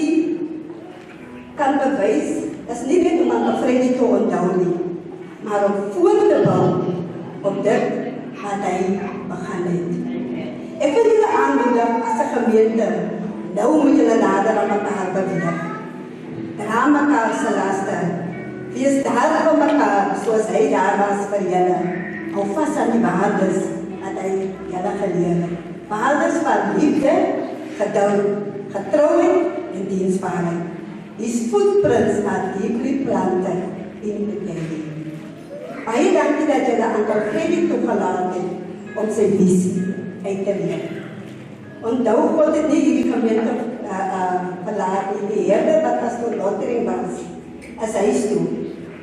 kan bewys, is nie net om aan Freddy te onthou nie, maar om voor te bou op dit wat hy begin het. Ek wil julle aanmoedig as 'n gemeente, nou moet julle nader aan mekaar beweeg. Dra mekaar se laste. Wees daar vir mekaar soos hy daar was vir julle. Hou vas aan die waardes wat hy julle geleer het. Waardes van liefde, geduld, getrouheid en diensbaarheid. His footprints are deeply planted in the day. Baie dankie dat julle Anker Freddy toegelaat het om sy visie uit te leef. Onthou God het nie hierdie gemeente verlaat nie. Die Here wat as tot lottering was, as huis toe.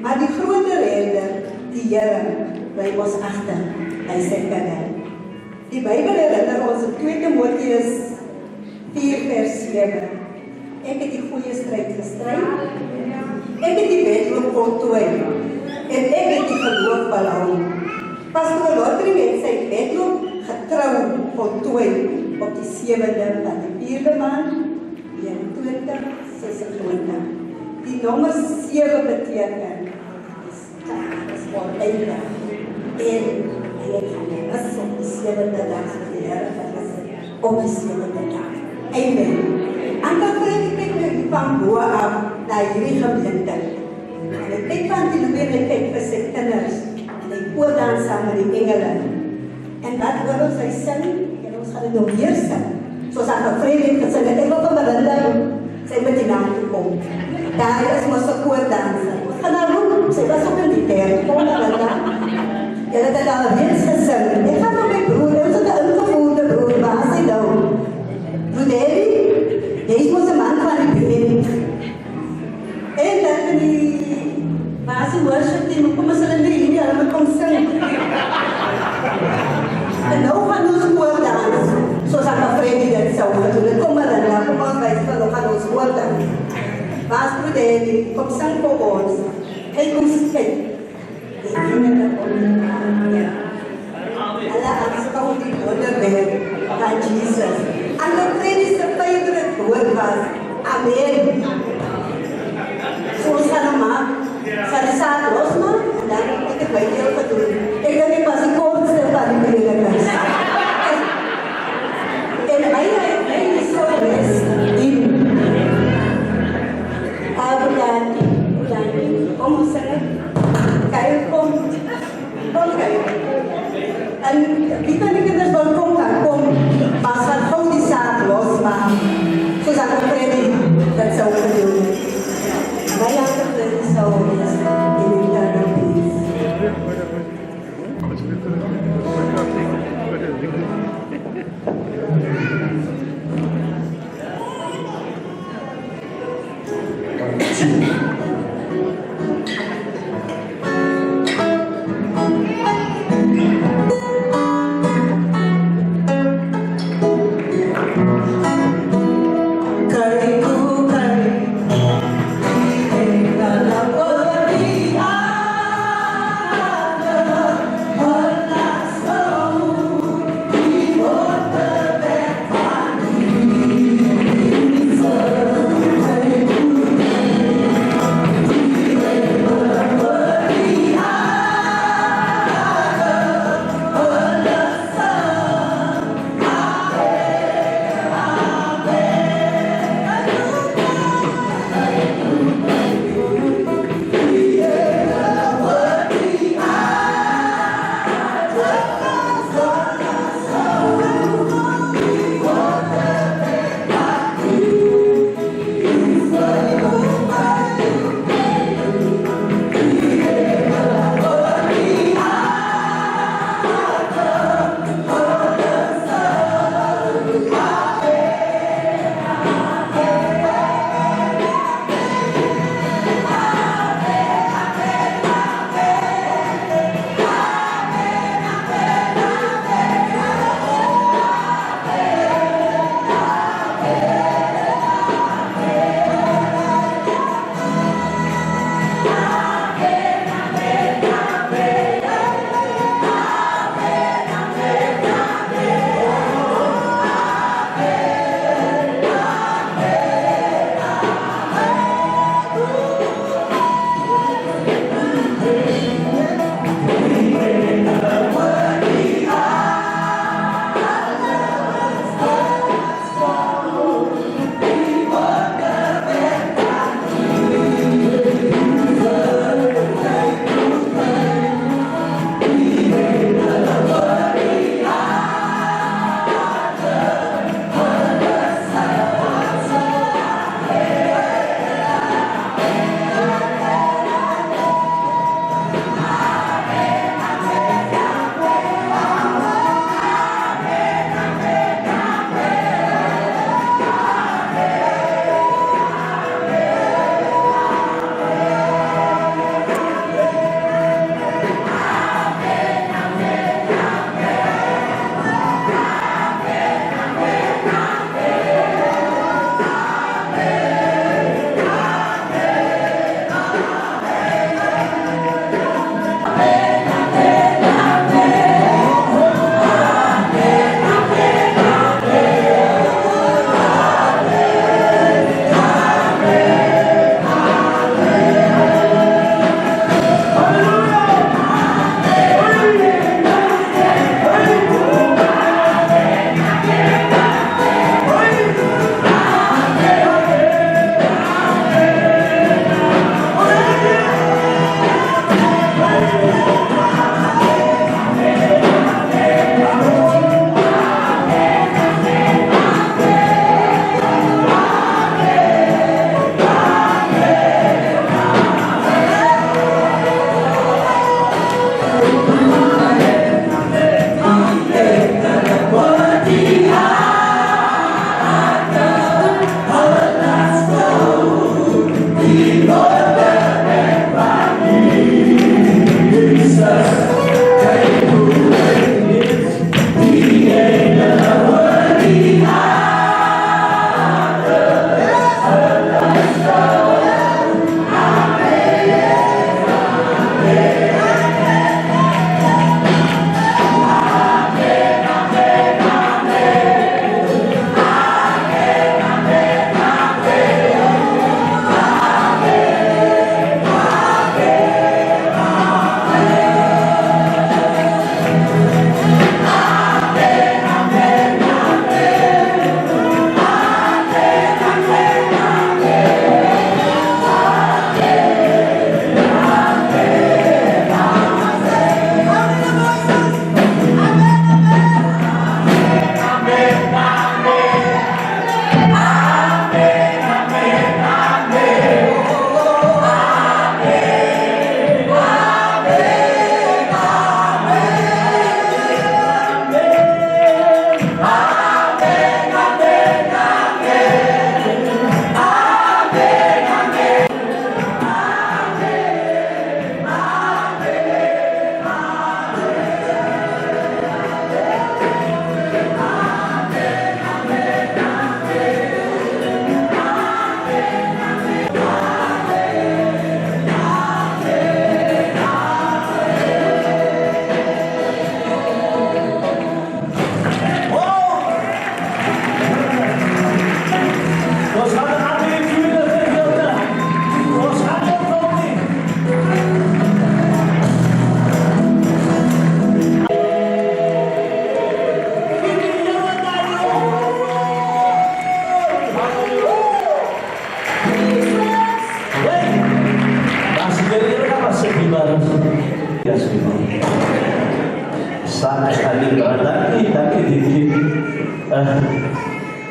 Maar die groter Redder, die Here, bly ons agter, hy sê kinders. Die Bybel herinner ons in 2 Timoteus 4 vers 7. Ek het die goeie stryd gestry, ek het die wedloop voltooi, en ek het die geloof behou. Pastoor Lotring het sy wedloop getrou voltooi op die 7de van die 4de maand 2026. Die nommer 7 beteken is volledig. En hy het gemis op die 7de dag van die Here verwissel op die 7de dag. Amen. En dan kyk ek nou van bo af na hierdie gemeente. En ek kyk van die Louis en ek kyk vir sy kinders. En ek oordans saam met die engele. En wat hoor ons hy sing? En ons gaan dit nog weer sing. Soos ek gevrede het gesing, ek wil van Melinda sy met die naam toe kom. Daar is ons 'n koordanser. Ons gaan haar roep, sy was ook in die kerk, kom Melinda. Jy het dit al reeds gesing. Ek gaan met my broer, ons het 'n ingevoerde broer, waar is hy nou? Rudeli, jy is mos 'n man van die been. En dan die waar is die worship team? Kom ons hulle nie hier, hulle kom sing. En nou gaan ons koordans, soos ek Freddy dit sou gedoen. Kom Melinda, kom ons wys vir hulle, gaan ons koordans. Waar is Rudeli? Kom sing vir ons. Kyk hoe sy kyk. Alla aanskou die wonderwerk van Jesus. En wat Freddy se favorite woord was, Amen. So ons gaan hom maak, sy die saad losmaak, en dan ek het my deel gedoen. Ek dink ek was die kortste van die predikers. En hy is so best in. Kom ons sê, kijk, kom kijk. En wie kan die kinders wel kom, maar as wat gauw die saad losmaak, soos ek Freddy dat sou gedoen. My harte Freddy sou wees in die therapie.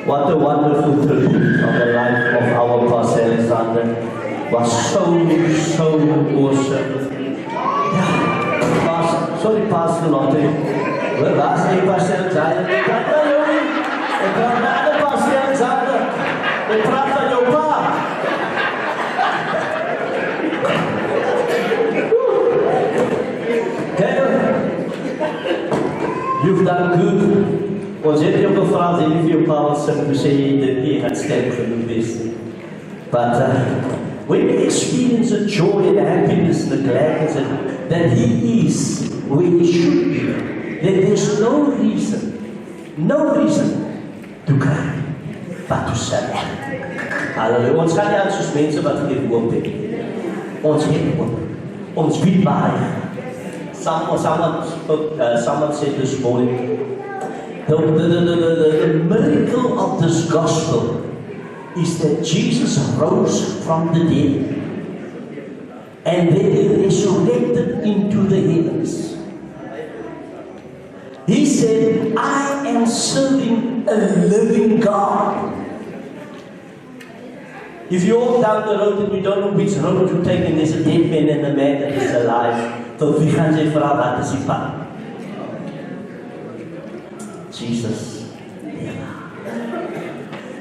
What a wonderful tribute of the life of our Pastor Alexander. Was so awesome. Yeah, sorry Pastor Lotte. Waar was die Pastor Alexander? Ik praat naar jou. Ik praat naar de Pastor Alexander. Ik praat naar jou pa. You've done good. Ons het jou gevraagd en if your power to say that he had stand for the best. But when we experience the joy and the happiness and the gladness that he is where he should be, then there's no reason to cry, but to celebrate. Halleluja. Ons gaan nie aan soos mense wat geen hoop het. Ons het hoop. Ons bied baie. Someone said this morning, the miracle of this gospel is that Jesus rose from the dead and then he resurrected into the heavens. He said, I am serving a living God. If you walk down the road and you don't know which road to take and there's a dead man and a man that is alive, tot wie gaan jy vra wat is die pad? Jesus.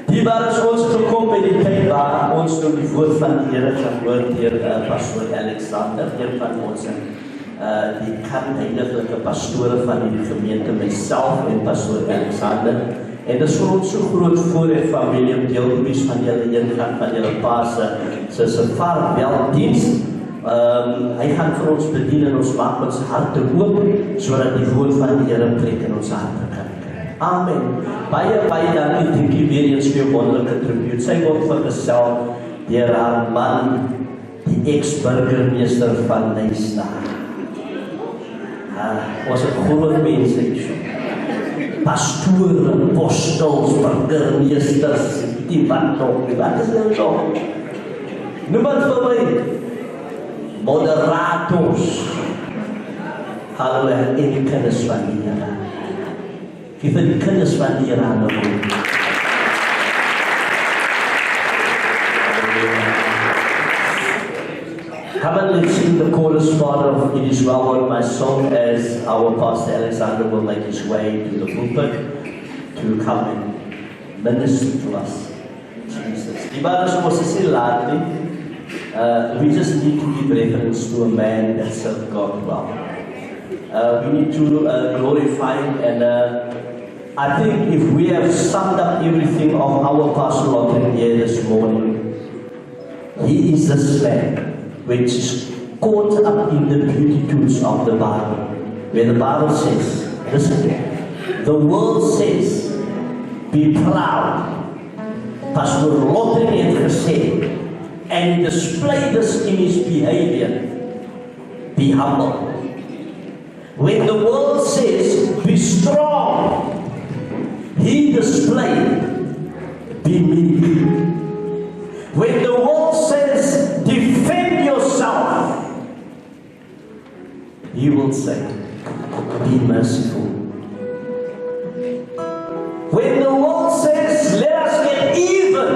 Die waar is ons gekom by die tyd waar ons nou die woord van die Here gehoor deur Pastor Alexander, een van ons die heilige pastore van die gemeente, myself en Pastor Alexander. En dit is vir ons so groot voorreg familie om deel te wees van julle ingang van julle pa se vaarweldiens. Hy gaan vir ons bedien en ons maak ons harte oop sodat die woord van die Here plek in ons harte kan kry. Amen. Baie dankie, dankie weer eens vir jou wonderlike tribute. Sy word vergesel deur haar man, die ex-burgemeester van Nyasa. Was 'n groot mens hier. Pastore, apostels, burgemeesters, die wat nog, wat is dit nog? Noem het vir my. Moderators. Halleluja, en die kinders van die Here. Geef vir die kinders van die Here aan die Here. Come and let's sing the chorus part of It Is Well With My Soul as our Pastor Alexander will make his way to the pulpit to come and minister to us. Jesus. Die Bible supposed to say loudly, we just need to give reference to a man that served God well. We need to glorify him, and I think if we have summed up everything of our Pastor Lotte here this morning, he is this man which is caught up in the beatitudes of the Bible, where the Bible says, listen, the world says, be proud. Pastor Lotte het gesê, and display this in his behavior, be humble. When the world says, be strong, he displayed, be meek. When the world says, defend yourself, he will say, be merciful. When the world says, let us get even,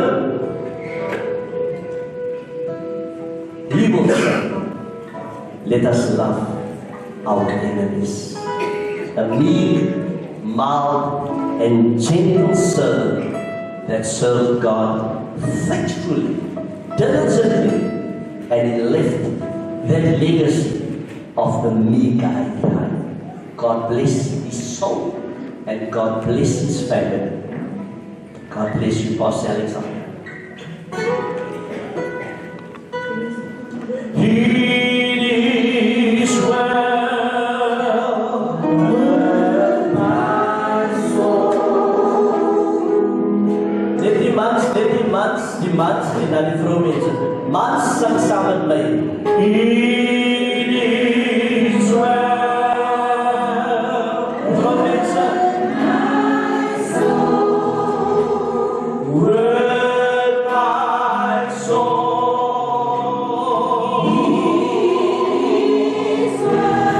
he will say, let us love our enemies. A meek, mild, and gentle servant that served God faithfully, diligently, and he left that legacy of the meek guy behind. God bless his soul, and God bless his family. God bless you, Pastor Alexander. It is well with my soul. Let die mans en dan die vrou mense. Mans sing saam met my. It is well. Vrou mense. My soul. With my soul. It is well.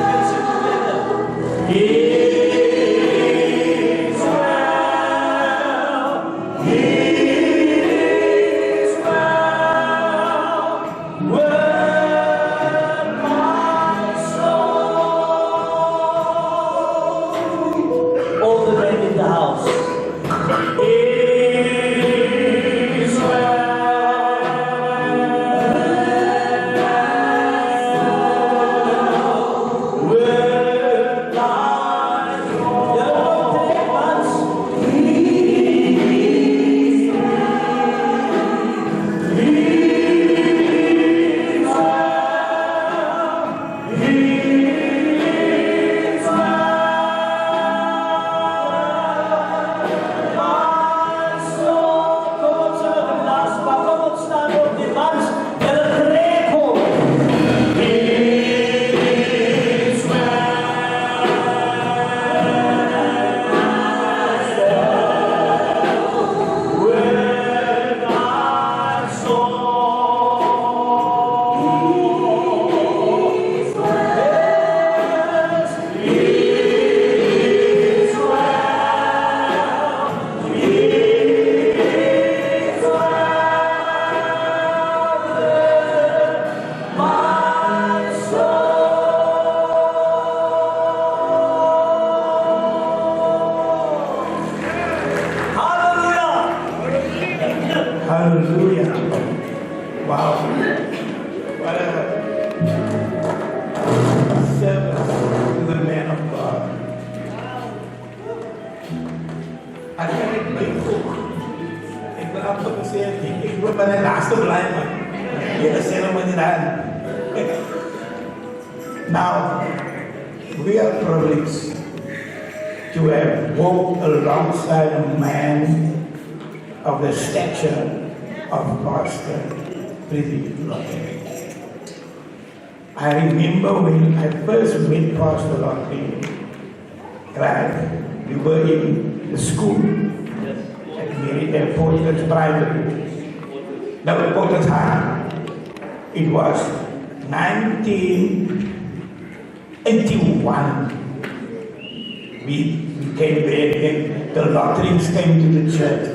wat gesê het, ek moet by die laaste bly, man. Julle sê nou maar nie daar. Now, we are privileged to have walked alongside a man of the stature of Pastor Prithvi Lottery. I remember when I first met Pastor Lottery, right? We were in the school at Mary Portland's Primary. No, Portland's High. It was 1981. We came there and the Lotterings came to the church.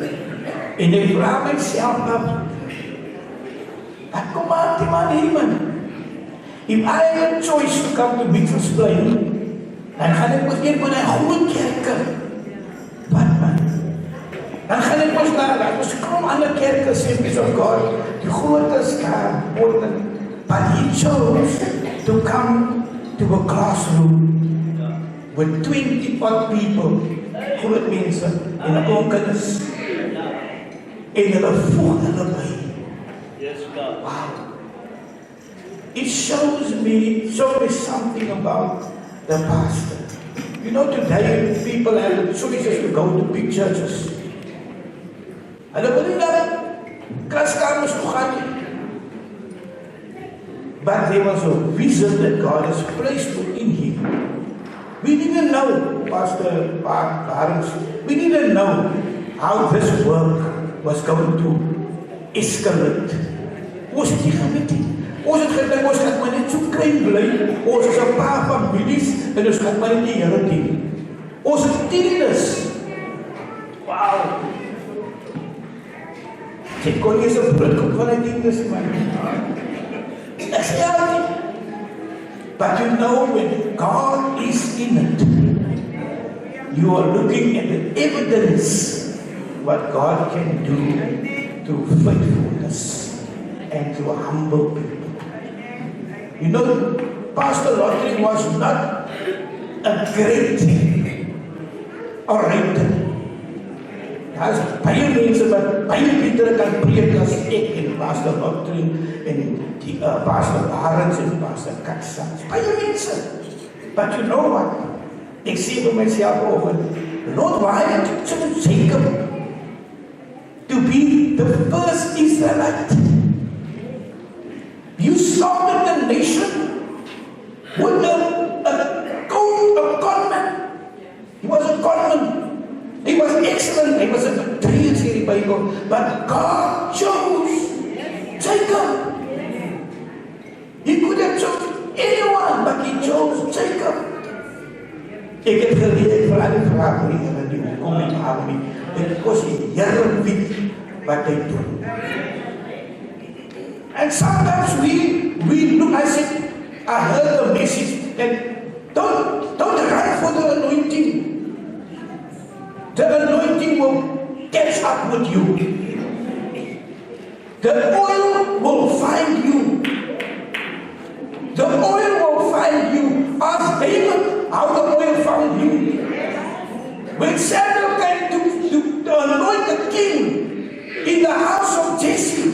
And they brought myself up. Ako man. If I had a choice to come to Mitchell's Plain, dan gaan ek mos een van die groot kerke. Wat man? Dan gaan ek mos naar ons krom ander kerke, Assemblies of God, die grootes daar, Portland. But he chose to come to a classroom with 20 odd people, groot mense, en ook kinders. En hulle voeg hulle by. Wow. It shows me something about the pastor. You know, today people have the choices to go to big churches. Hulle wil nie na klaskamers toe gaan nie. But there was a vision that God has placed within him. We didn't know, Pastor Barnes, we didn't know how this work was going to escalate. Ons het nie geweet nie. Ons het gedink, ons gaan maar net so klein bly. Ons is 'n paar families en ons gaan maar net die Here dien. Ons het dienes. Wow. Ek kon nie so broodkoek van die dienes man. Ek sê altyd. But you know, when God is in it, you are looking at the evidence what God can do through faithfulness and through humble people. You know, Pastor Lottery was not a great orator. Daar's baie mense wat baie beter kan preek as ek en Pastor Lottery en die Pastor Barnes en Pastor Katsa. Baie mense. But you know what? Ek sê vir myself over, Lord, why did you choose Jacob to be the first Israelite? You slaughtered the nation with a conman. He was a conman. He was excellent. He was a betrayer in the Bible. But God chose Jacob. He could have chosen anyone, but he chose Jacob. Ek het geleer vir al die vrae vir die Here die kom en haal my. Dit kos die Here weet wat hy doen. And sometimes we look, I said, I heard the message that don't run for the anointing. The anointing will catch up with you. The oil will find you. The oil will find you. Ask David how the oil found you. When Samuel came to anoint the king in the house of Jesse,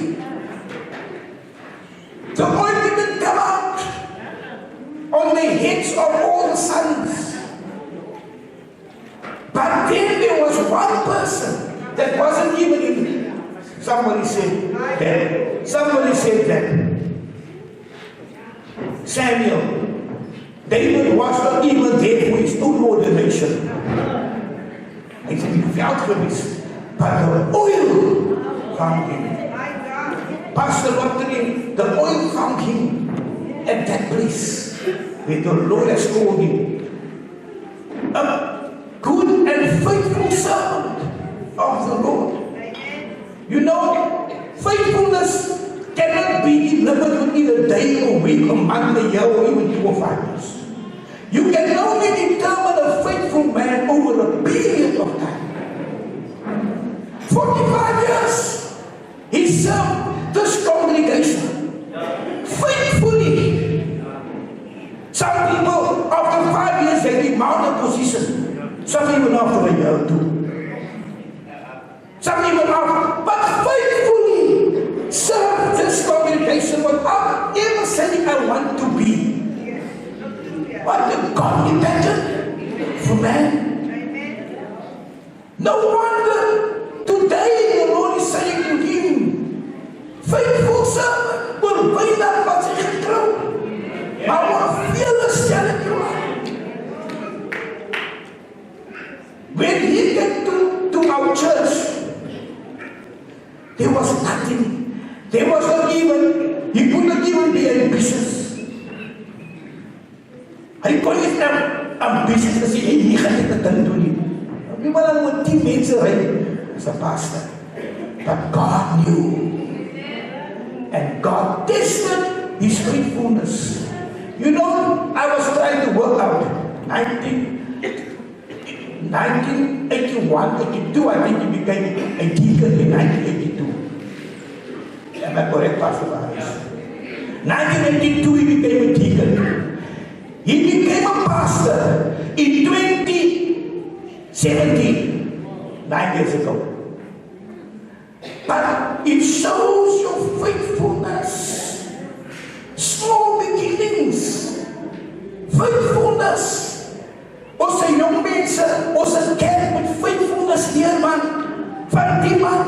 the oil didn't come out on the heads of all the sons. But then there was one person that wasn't even in. Somebody said that. Samuel, David was not even there for his own ordination. Hy het nie veld gewees, but the oil found him. Pastor Lottery, the oil found him at that place where the Lord has called him. A good and faithful servant of the Lord. You know, faithfulness cannot be delivered within a day or week or month, a year, or even 2 or 5 years. You can only determine a faithful man over a period of time. 45 years, he served this congregation faithfully. Some people, after 5 years, they demand a position. Some even after a year or 2. Some even after, but faithfully. But the God intended for man. No wonder today the Lord is saying to him, faithful servant will bring that wat sy getrou. Maar wat vele stelling you are. When he came to our church, there was nothing. There was not even, he could not even be ambitious. Hy kon nie ambitious gesê, hy gaan dit ding doen nie. Wie maar dan moet 10 mense ry as 'n pastor. But God knew. And God tested his faithfulness. You know, I was trying to work out 1981, 82, I think he became a deacon in 1982. Am I correct, Pastor Baris? 1982 he became a deacon. He became a pastor in 2017, 9 years ago. But it shows your faithfulness. Small beginnings. Faithfulness. Ons sy jong mense, ons is kerk met faithfulness leer man, van die man.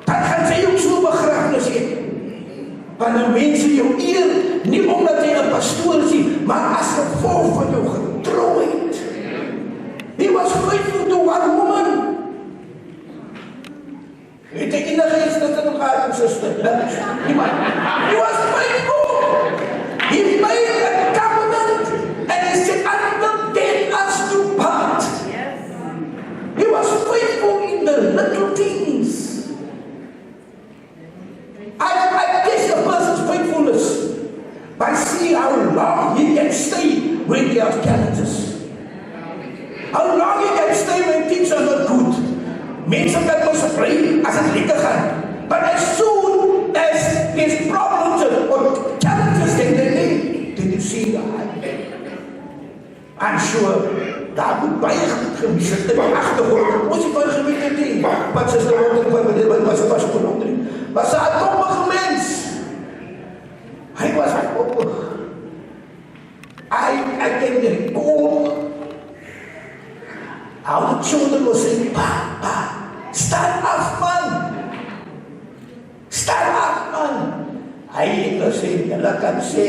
Dan gaan sy ook so begrafenis hê. Wanneer mense jou eer, nie omdat jy 'n pastoor is, maar as gevolg van jou getrouheid. He was faithful to one woman. Weet ek enige iets dat in elkaar sister? He was faithful. He made a covenant and he said, until death us do part. He was faithful in the little things. I guess a person's faithfulness by seeing how long he can stay when he has challenges. How long he can stay when things are not good. Mense kan mos bly as dit lekker gaan. But as soon as there's problems or challenges then you see that. I'm sure daar moet baie gemis het in die agtergrond. Ons het baie gemis het. Wat sy sê wat sy was kon onder. Maar sy het kom 'n mens. Hy was op. I can recall how the children were saying, Papa, stand up, man. Stand up, man. Hy het gesê, julle kan sê,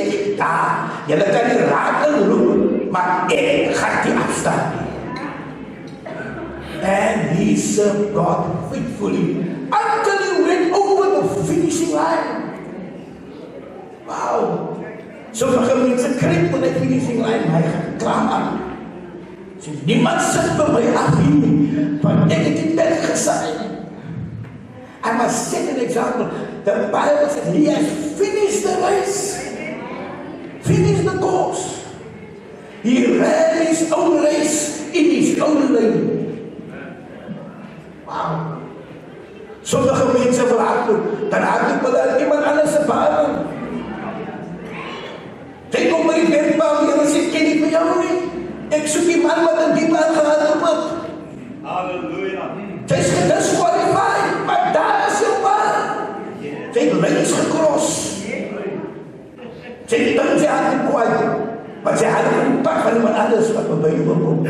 julle kan nie raak en roep, maar ek gaan die afstand nie. And he served God faithfully until he went over the finishing line. Wow. Sommige mense kryp op die finishing line, hy gaan klaar aan. So, niemand sit vir my af hier, want ek het die tyd gesaai. I must set an example. The Bible says he has finished the race, finished the course. He ran his own race in his own lane. Wow. Sommige mense wil hardloop, dan hardloop hulle iemand anders se baan. Jy kom by die werkbaan, jy sê, ken ek vir jou nie? Ek soek die man wat in die baan gehardloop het. Halleluja. Jy is gedisqualified, maar daar is jou baan. Jy het lyns gekros. Jy het dan sy handen kwijt, maar sy handen in die pad van iemand anders wat by jou wil kom.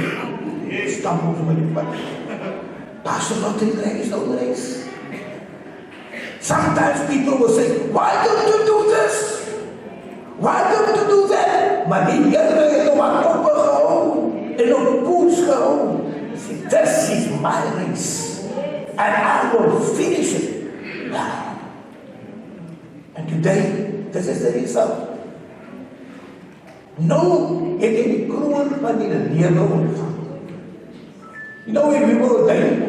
Stamp op my die pad. Pastor, not in race, no race. Sometimes people will say, why don't you do this? Why don't you do that? Maar die Here het hom aan opgehou en op koers gehou. This is my race and I will finish it. And today, this is the result. Nou het hy die kroon van die lewe ontvang. You know when we were dying,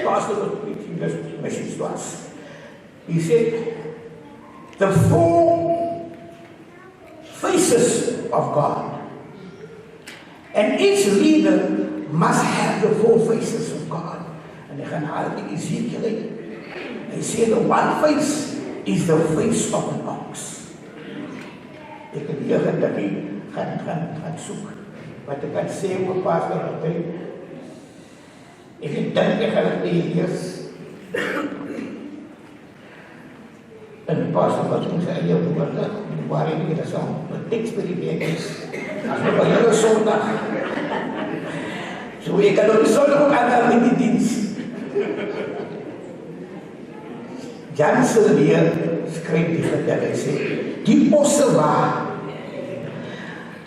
Pastor was preaching this message to us. He said, the 4 faces of God. And each leader must have the 4 faces of God. And they gaan haal in Ezekiel. They say the one face is the face of an ox. Ek het hier gaan soek. Wat ek kan sê oor Pastor Matthij. Ek het dink ek gaan het lees. En die Pastor wat in sy eie woorde, waar nie, dit is al, met tekst by die week is, as my by julle sondag. So ek kan op die sondag ook aangaan met die dienst. Jan Silveer skryf die vertel, hy sê, die osse waar,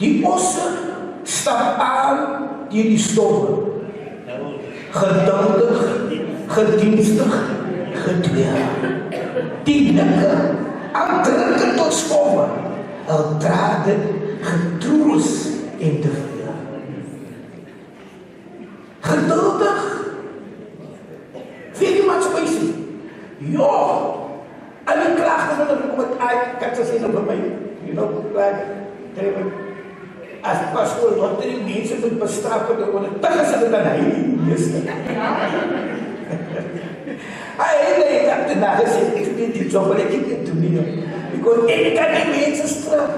die osse stap aan deur die storm, geduldig, gedienstig, gedwee. Die nikke, aandrukke tot skomme, al dra dit getroos en tevrede. Geduldig, vir die maatskappy. Ja, al die klaagte wat er kom het uit, kan sy sê nou vir my, you know, like, as pastoor, wat die mense moet bestraf, want het tig is het dan hy die meeste. Hy het dat daarna gesê, ek weet die job, maar ek het dit doen nie, because ek kan die mense straf,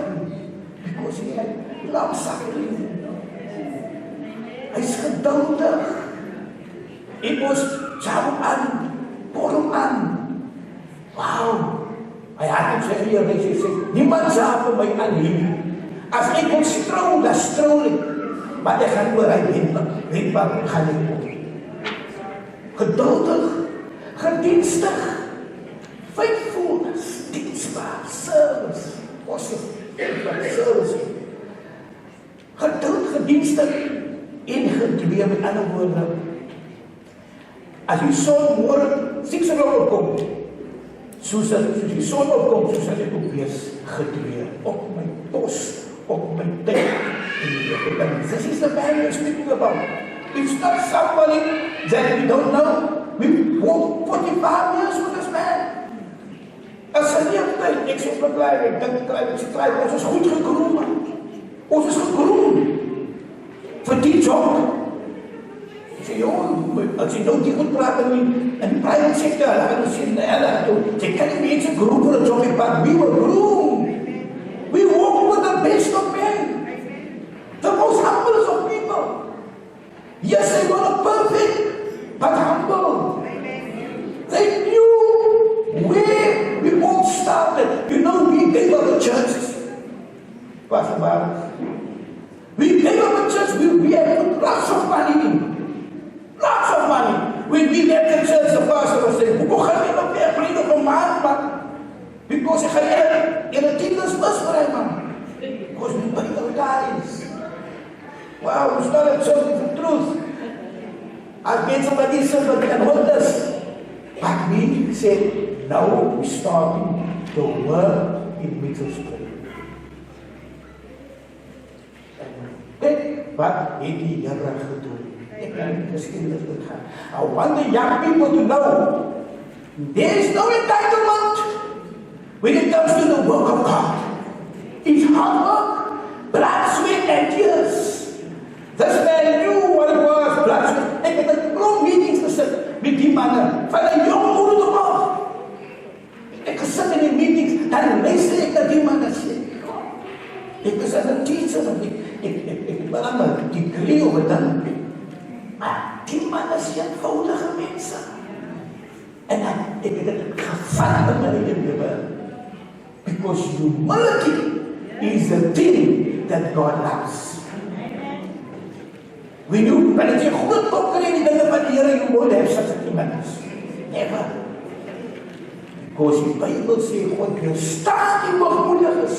because hy het langsaam. Hy is geduldig, ek was jam aan, borrel aan, wauw, hy had het sê hier, hy sê, niemand sal vir my aan hier, as ek wil stroom, dan stroom ek, maar ek gaan oor, hy weet wat gaan ek doen. Geduldig, gedienstig, faithfulness, dienstbaar, service, service, geduld, gedienstig, en gedwee, met ander woorde, as die son morgen 6 uur opkom, soos die son opkom, soos as ek ook wees, gedwee, op my pos, op my tyd, this is the man we're speaking about. It's not somebody that we don't know. We walked 45 years with this man. As sy leeftijd, ek sê verklaar, ek dink, ons is goed gegroem, ons is gegroem, vir die job. Ek sê, joh, as jy nou die goed praat in die private sector, dan gaan ons sê, jy kan die mense groem vir die job, but we were groomed. We walked with the best of men, the most humblest of people. Yes, they were not perfect, but humble. They knew where we all started. You know, we gave up the churches. Pastor Barnes. We gave up the church. We had put lots of money in. Lots of money. When we left the church, the pastor was saying, hoe gaan jy nog meer vriend op 'n maand, man? Because hy gaan in 'n tieners bus vir hy, man. Because we bring our guys. Wow, it's not a the truth. I've been somebody said, but can hold us. But we said, now we're starting the work in Mitchellspring. Wat het die Here gedoen? Ek kan nie geskiedenis moet gaan. I want the young people to know, there is no entitlement when it comes to the work of God. It's hard work, blood, sweat, and tears. This man knew what it was, blood, sweat. Ek het 'n groot meetings gesit met die manne van 'n jong moeder af. Ek gesit in die meetings, dan luister ek na die manne sê. Ek is 'n teacher, ek belang die degree over dan. Maar die manne is eenvoudige mense. En ek het dit gevat in my lewe. Because humility is the thing that God loves. When you, wanneer jy groot op kry die dinge van die Here, you won't have such a thing as never. Because die Bybel sê, God weerstaan die hoogmoediges,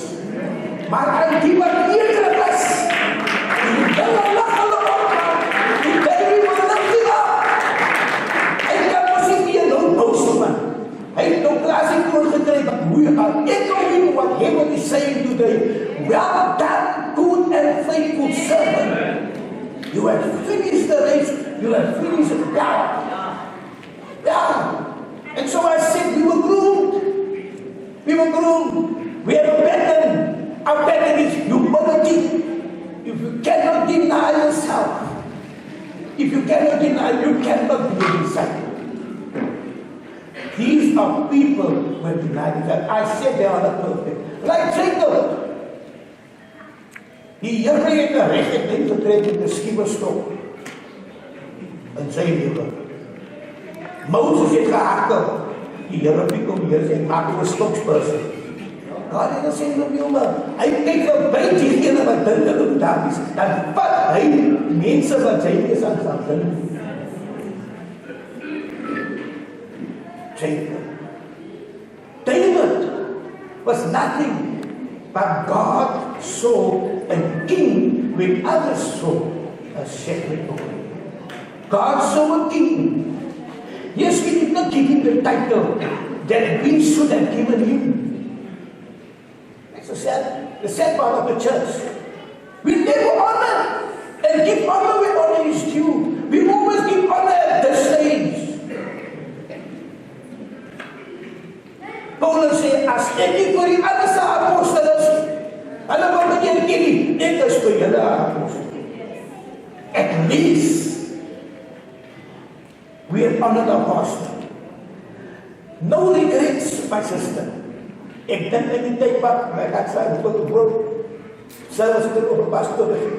maar aan die wat nederig is, die dinge lag hulle op, die dinge wat lifting up. Hy kan ons nie meer nou boos man. Hy het nou klaar sy kroon gekry, but we are echoing what heaven is saying today. Well done, good and faithful servant. You have finished the race. You have finished it. Yeah. And so I said, we were groomed. We were groomed. We have a pattern. Our pattern is humility. If you cannot deny yourself, if you cannot deny, you cannot be a disciple. These are people who have denied that. I said they are not perfect. Like Jacob. Die Here het 'n regte ding getrek met 'n skieberstok in sy lewe. Moses het gehardop. Die Here het hom hier sê, maak 'n stokspers. God het gesê vir hom, hy kyk verby diegene wat dink hulle daar is. Dan vat hy mense wat sy is aan sy dink. David was nothing, but God saw a king when others saw a shepherd boy. God saw a king. Yes, we did not give him the title that we should have given him. That's the sad part of the church. We never honor and give honor where honor is due. We always give honor at the stage. Paulus sê, as ek nie vir die ander se apostel is, hulle wil my nie ken nie, ek is vir julle apostel. At least, we have honored the apostle. No regrets, my sister. Ek dink in die tyd wat, ek het sy woord, selfs dit op 'n pastor begin.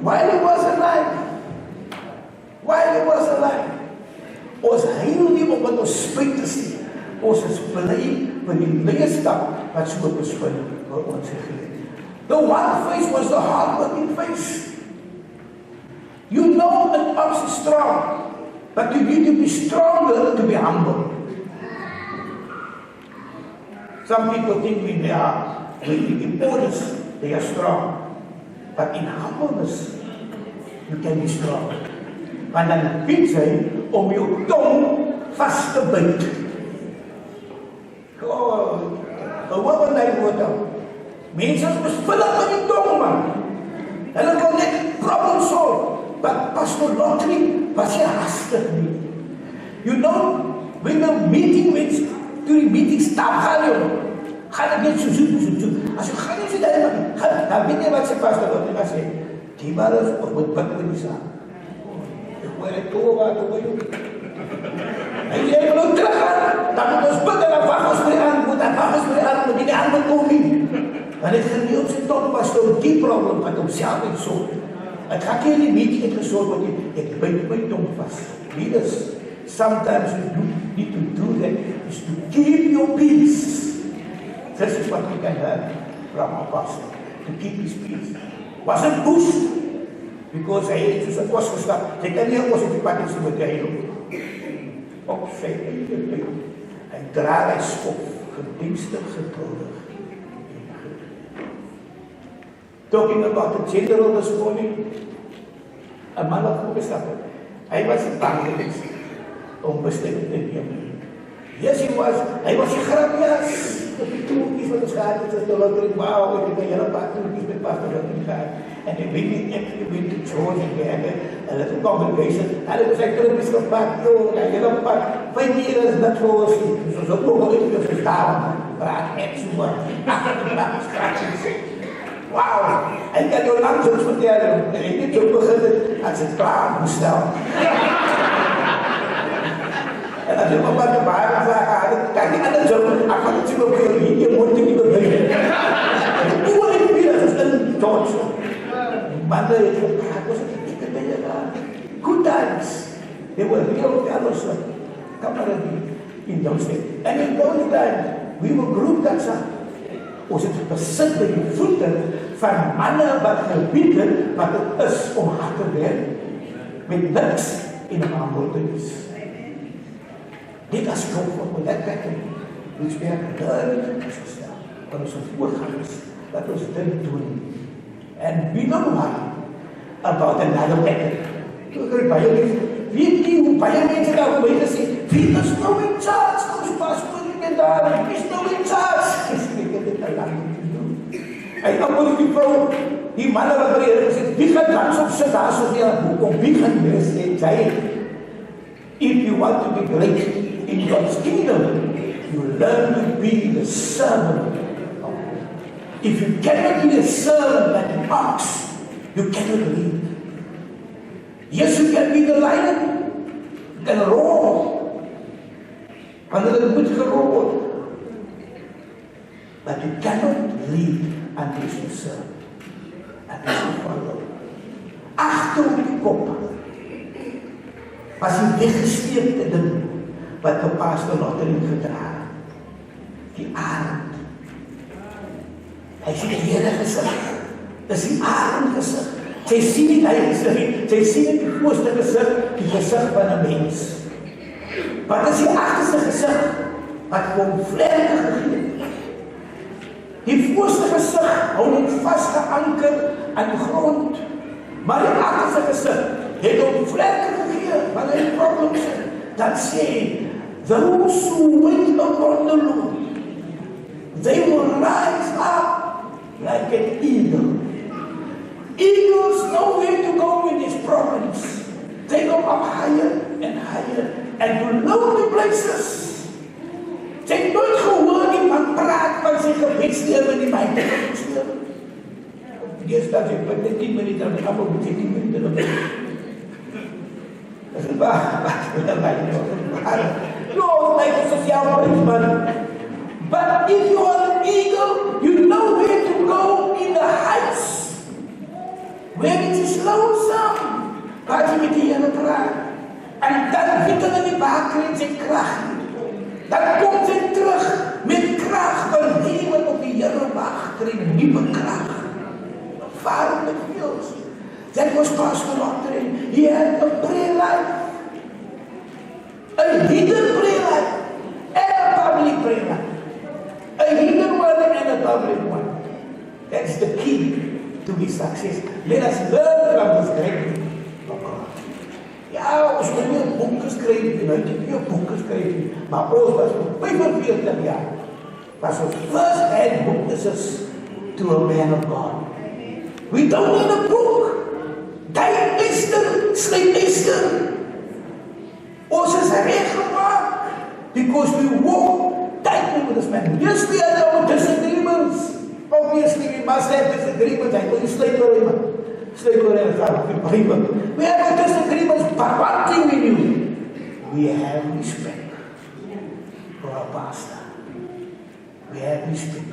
While he was alive, ons heel nie op wat ons spyt is nie. Ons is bly vir die leierskap wat so bespin vir ons gegee. The one face was the hard-working face. You know that ox is strong, but you need to be stronger to be humble. Some people think when they are importance, they are strong. But in humbleness, you can be strong. Want dan weet jy om jou tong vas te byt. Gewoon wat hy woord hou. Mense is bevullig met die tong, man. Hulle kan net problem solve. But Pastor Lottery was hy hastig nie. You know, when the meeting went, toe die meeting stap, gaan ek net so zoek. As jy gaan nie so daar, dan weet jy wat sy Pastor Lottery sê. Die maar is op met bid met die saak. Ek hoor hy toe wat toe jy. En jy wil teruggaan, dan moet ons bid en dan wacht ons vir die antwoord, die antwoord kom nie. En het geneem op sy tong was door die probleem wat homself het so. Het gaat hier die meeting het gesorg word, ek byt my tong vast. Leaders, sometimes you need to do that, is to keep your peace. This is what we can learn from our pastor, to keep his peace. Wasn't pushed, because hy het soos 'n kos gestap, sy kan nie 'n kos op die pad het so met hy loop. Op sy eie tyd. Hy dra hy stof, gedienstig geduldig. Talking about the general this morning, a man of opgestap het. Hy was bang geweest om bestemming te neem. Yes, he was die grapjas. Op die toertjies wat ons gehad het, is dollar, wauw, ek het een hele paar toertjies met Pastor Lottery gehad. En ek weet nie, ek weet die George en die en het congregation, en het was ek terugjes gepakt, joh, en hele paar, 5 jaar is dat voor ons, dus ons ook nog wel even verstaan, praat ek so wat, wauw, en ek kan jou lang soms vertel, en ek het zo begin, als het klaar moest stel. En als je me wat de Bijbel vraagt, kijk niet aan de job, ik ga het zien op je moet niet beginnen. Hoe ik wil, dat is een George. Maar dat is ook, was het niet te doen. Good times. They were real fellowship. Come on, in those days. And in those times, we were grouped as a. Ons het besit by die voete van manne wat gebied het, wat het is om hard te werk, met niks in een aanbod te is. Dit is gewoon voor dat pattern. Dus we hebben duidelijk gesteld dat onze voorgangers, dat ons dit doen. And we don't worry about another pattern. Weet jy hoe baie mense daar voorbij gesê, wie is nou in charge? Ons pastor nie daar, wie is nou in charge? Ek het dit al lang te doen. En dan moet die vrou, die mannen wat by die Here gesê, wie gaan dans op sit daar so weer, hoekom, wie gaan wees, en jy, if you want to be great in God's kingdom, you learn to be the servant. If you cannot be a servant like an ox, you cannot lead. Yes, you can be the lion, you can roar, wanneer het moet geroar word. But you cannot lead unless you serve, unless you follow. Agter op die kop was die weggesteekte ding wat die Pastor Lottery gedra het. Die arend. Hy sien die Here gesig. Dis die arend gesig. Sy sien nie hy gesig nie. Sy sien nie die voorste gesig, die gesig van 'n mens. Wat is die agterste gesig? Wat hom vlerke gegee het. Die voorste gesig hou hom vasgeanker aan die grond. Maar die agterste gesig het hom vlerke gegee, want hy het problems. Dat sê, those who wait upon the Lord, they will rise up like an eagle. Eagles know where to go in these problems. They go up higher and higher and to lonely places. Sy het nooit gehoor iemand praat van sy gebedslewe in die Bybel. Eers dat ek met 10 minute aan die appel moet 10 minute aan die dat is waar, Lord, like a social man. But if you are an eagle, you know where to go in the heights. Where it is lonesome. Wat jy met die Here praat. En dan vind hulle die baker in sy krag. Dan kom sy terug met krag, want die wat op die Here wag, kry nuwe krag. Waarom met feels? That was Pastor Doctrine. He had a prayer life. A hidden prayer life. And a public prayer life. A hidden one and a public one. That's the key to his success. Let us learn from this great of God. Ja, ons het nie 'n boek geskryf nie, het nie 'n boek geskryf nie, maar ons was vir 45 jaar. Was ons first hand witnesses to a man of God. We don't need a book. Tyd Esther, skryf Esther. Ons is reggemaak because we walk tightly with this man. Yes, we had our disagreements. Obviously, we must have disagreements. I couldn't slave for him. Slave for him. We have our disagreements, but one thing we knew. We have respect for our pastor. We have respect.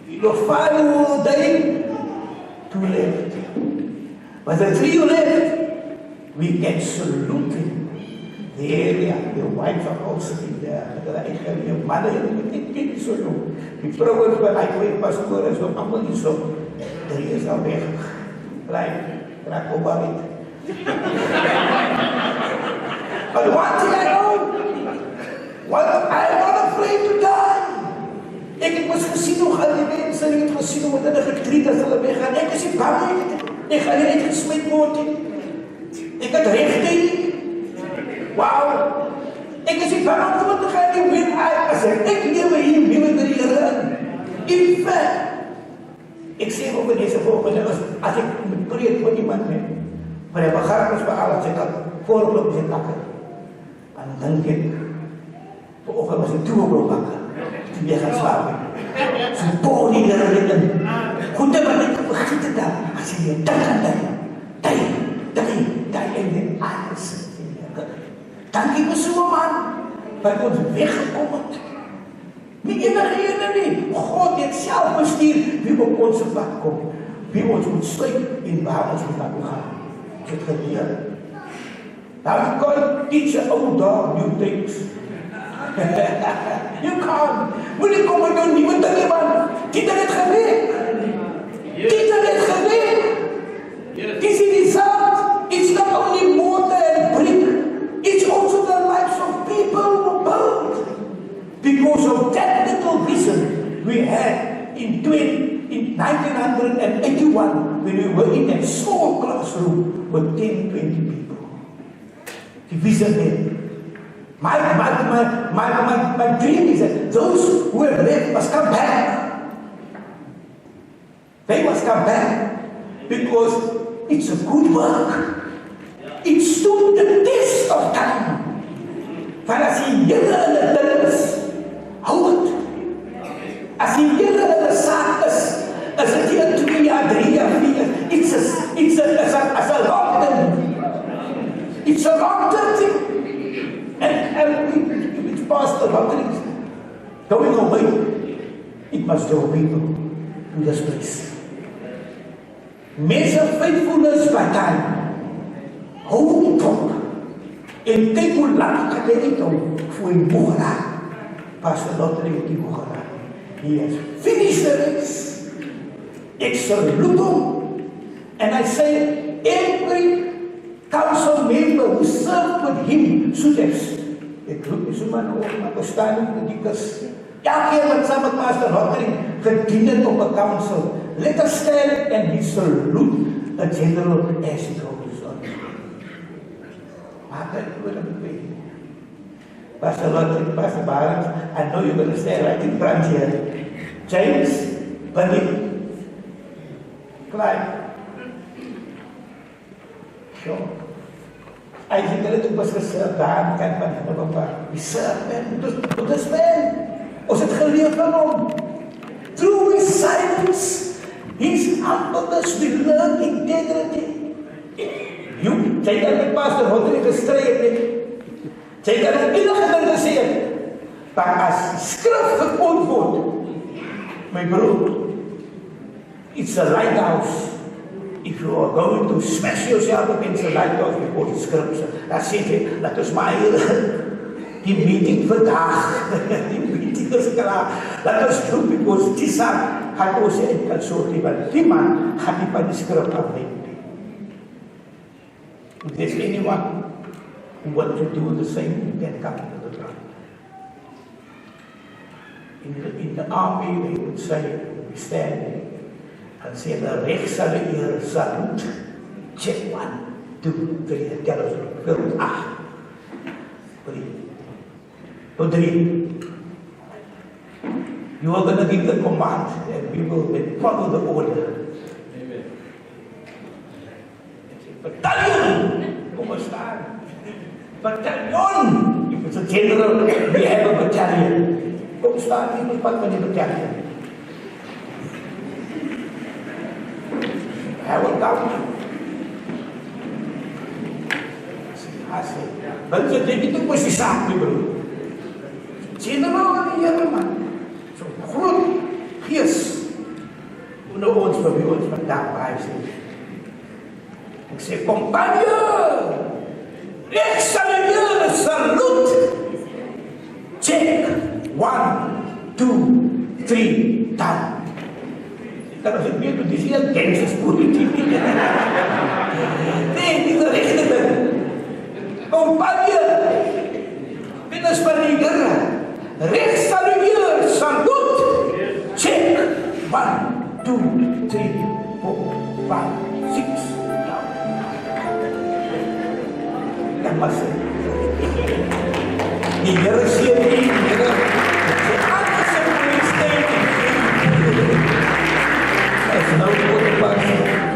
Your father will die, 2 left. But the 3 left, we can salute him. The area, your wife are also in there. Your mother, you so young. Die vrouwen wat hy kwijt pastoor is, wat allemaal niet zo. 3 is al weg. Blijf, raak op waar niet. But one thing I know, I'm not afraid to die. Ik heb eens gezien hoe gaan die mensen, ik heb gezien hoe hulle getreed as hulle weggaan. Ek is nie bang nie. Ek gaan nie uitgesmet word nie. Ek het recht nie. Wauw. Ek is nie bang om te gaan nie win uit. Ek lewe hier met die Here. In fact, ek sê over deze volgende, as ek moet preek voor iemand met, maar hy begrafenis behaal, as ek al voorloop is het wakker. En dan denk ek, vanochtend was ek 2 uur wakker. Toen jy gaan slapen. Zo'n pony erin. Goed, wat ek vergiet het dan. As jy dank aan die en die alles. Dankie vir so'n man, wat ons weggekom het. Nie enige ene nie. God het self bestuur wie op ons pad kom. Wie ons moet sluit en waar ons moet naartoe gaan. Ons het geleer. Now you can't teach an old dog new things. You can't. Moet nie kom met jou nieuwe dinge, man. Dit het gewerk. This is the result. It's not only mortar and brick. It's also the lives of people who built. Because of that little vision we had in 1981 when we were in that small classroom with 10, 20 people. The vision there. My dream is that those who have left must come back. They must come back because it's a good work. It stood the test of time. Want as die Here hulle ding is, hou het. As die Here hulle saak is dit hier 2 jaar, 3 jaar, 4 jaar. It's a long term. It's a long term thing. And it's past the boundaries. Going away, it must go people to this place. Measure faithfulness by time. Hou op. En kyk hoe lang kan jy het om voor die moe geraak. Pastor Lottery het die moe geraak. He has finished the race. Ek salute hom. And I say, every council member who served with him should have. Ek roep nie so man op, maar bestaan nie because elke keer wat saam met Pastor Hottering gedien het op 'n council, let us stand and we salute a general as he goes on. Maak dit oor die way. Pastor Hottering, Pastor Barnes, I know you're going to stay right in front here. James, Buddy, Clive. Sure. I think that it was geserve daar kant van die papa. We serve man, tot is man. Ons het geleer van hom. Through his silence, his humbleness, we learn integrity. Jy kan met Pastor Hottering gestry het nie. Jy kan hom enige ding gesê het. Maar as skrif gekoond word, my broer, it's a lighthouse. If you are going to smash yourself against a lighthouse before the scripture, dan sê jy, laat ons maar hier die meeting vandag, die meeting is klaar, laat ons doen, because die saak gaan ons in kan soort nie, want die man gaan nie van die skrif afneem. If there's anyone who wants to do the same, you can come to the front. In the army, they would say, we stand and say, the rechts sal eer salute. Check 1, 2, 3, tell us, fill 8. 3. You are going to give the command and we will follow the order. Amen. Battalion! Kom ons staan. Battalion! If it's a general, we have a battalion. Kom staan in die pad van die battalion. Hij wil koud. Want ze denken niet op die zaak, mijn broer. Generaal die Heer, man. Zo'n groot geest. Onder ons, waar we ons vandaag bij zijn. Ik zeg, compagnon. Ik zal je salute. Check. 1, 2, 3, down. Dat was het meer door die zeer gangsterspolitiek. Nee, niet de rechte. Compagnie, binnen van die deur. Rechts salueer, salut. Check. 1, 2, 3, 4, 5, 6. Dat was het. Die Heere sê nie, Heere. Die ander sê nie, steek nie. As nou word die pas,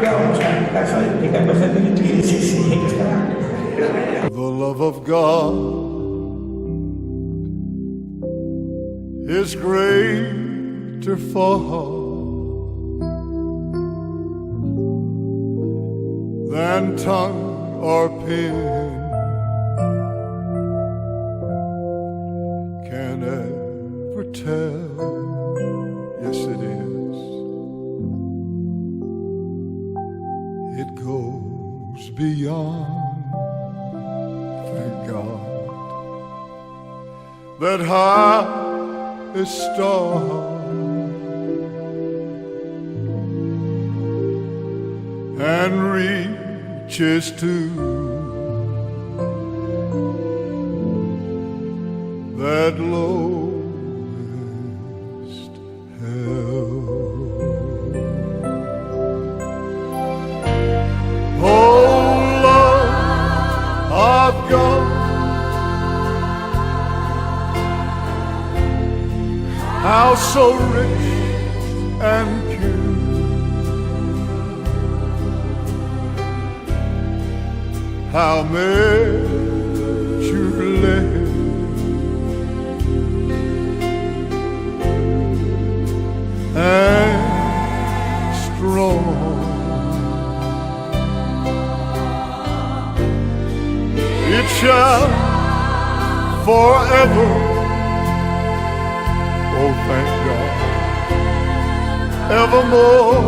ja, ons kan begin met die tweede sessie.
The love of God is greater far than tongue or pen can ever tell. Yes, it is. It goes beyond. Thank God that highest star and reaches to that lowest hell. Of God, how so rich and pure, how measureless and strong. It shall forever, oh thank God, evermore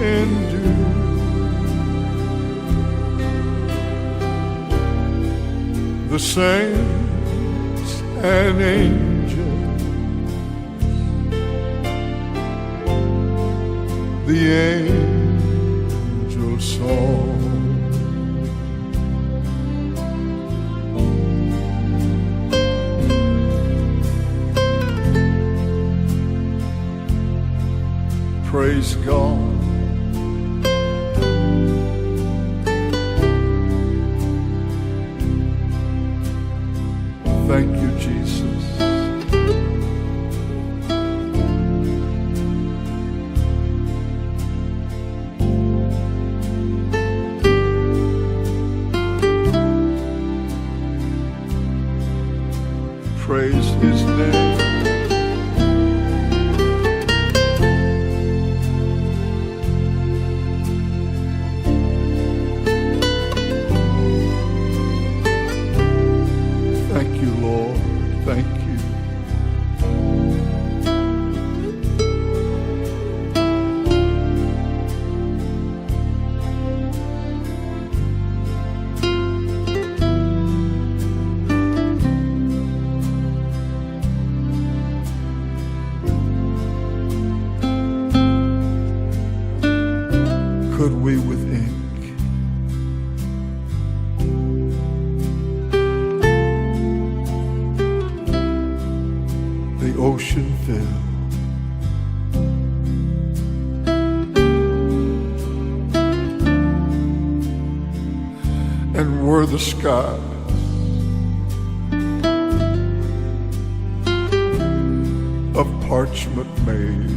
endure. The saints and angels the angel song. Praise God. Thank you, Jesus. Praise His name. Thank you, Lord. Thank you. Could we with ink the ocean fill, and were the skies of parchment made,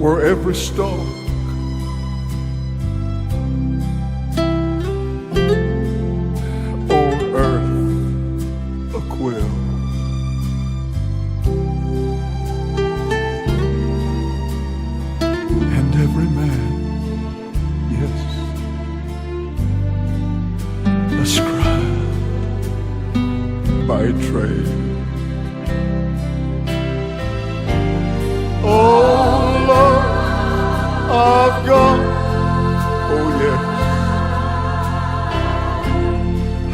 were every stalk on earth a quill, and every man, yes, a scribe by trade. Oh, Lord of God, oh yes,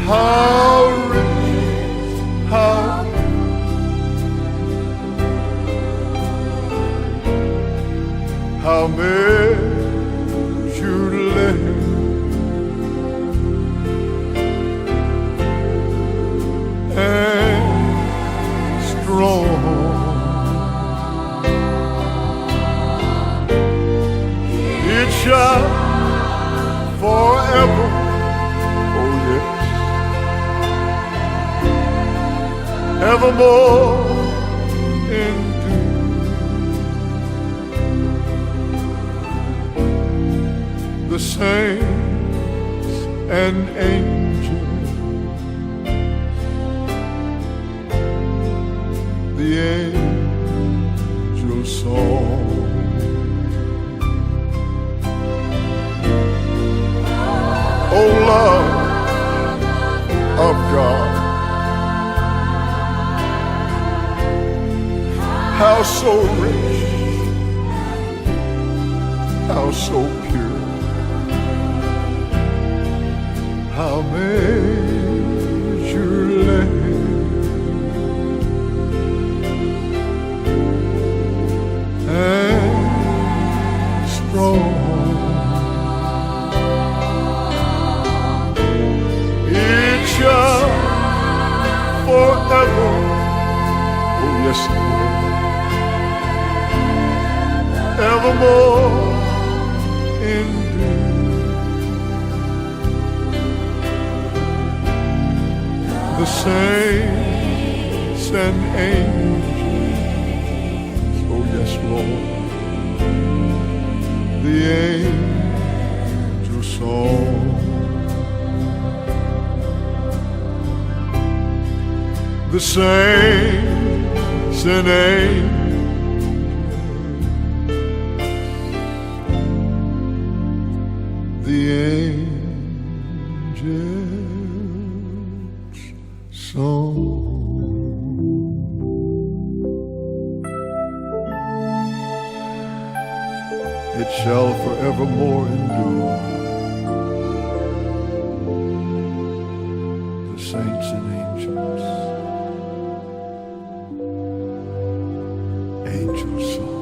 how rich, how measureless and strong. Shall forever, oh yes, evermore endure. The saints and angels, the angel song. Oh, love of God, how so rich, how so pure, how measureless and strong. Forever, oh yes it will, evermore endure. The saints and angels, oh yes Lord, the angel song. The saints and angels, the angels song. It shall forevermore endure. The saints and angels. angel song.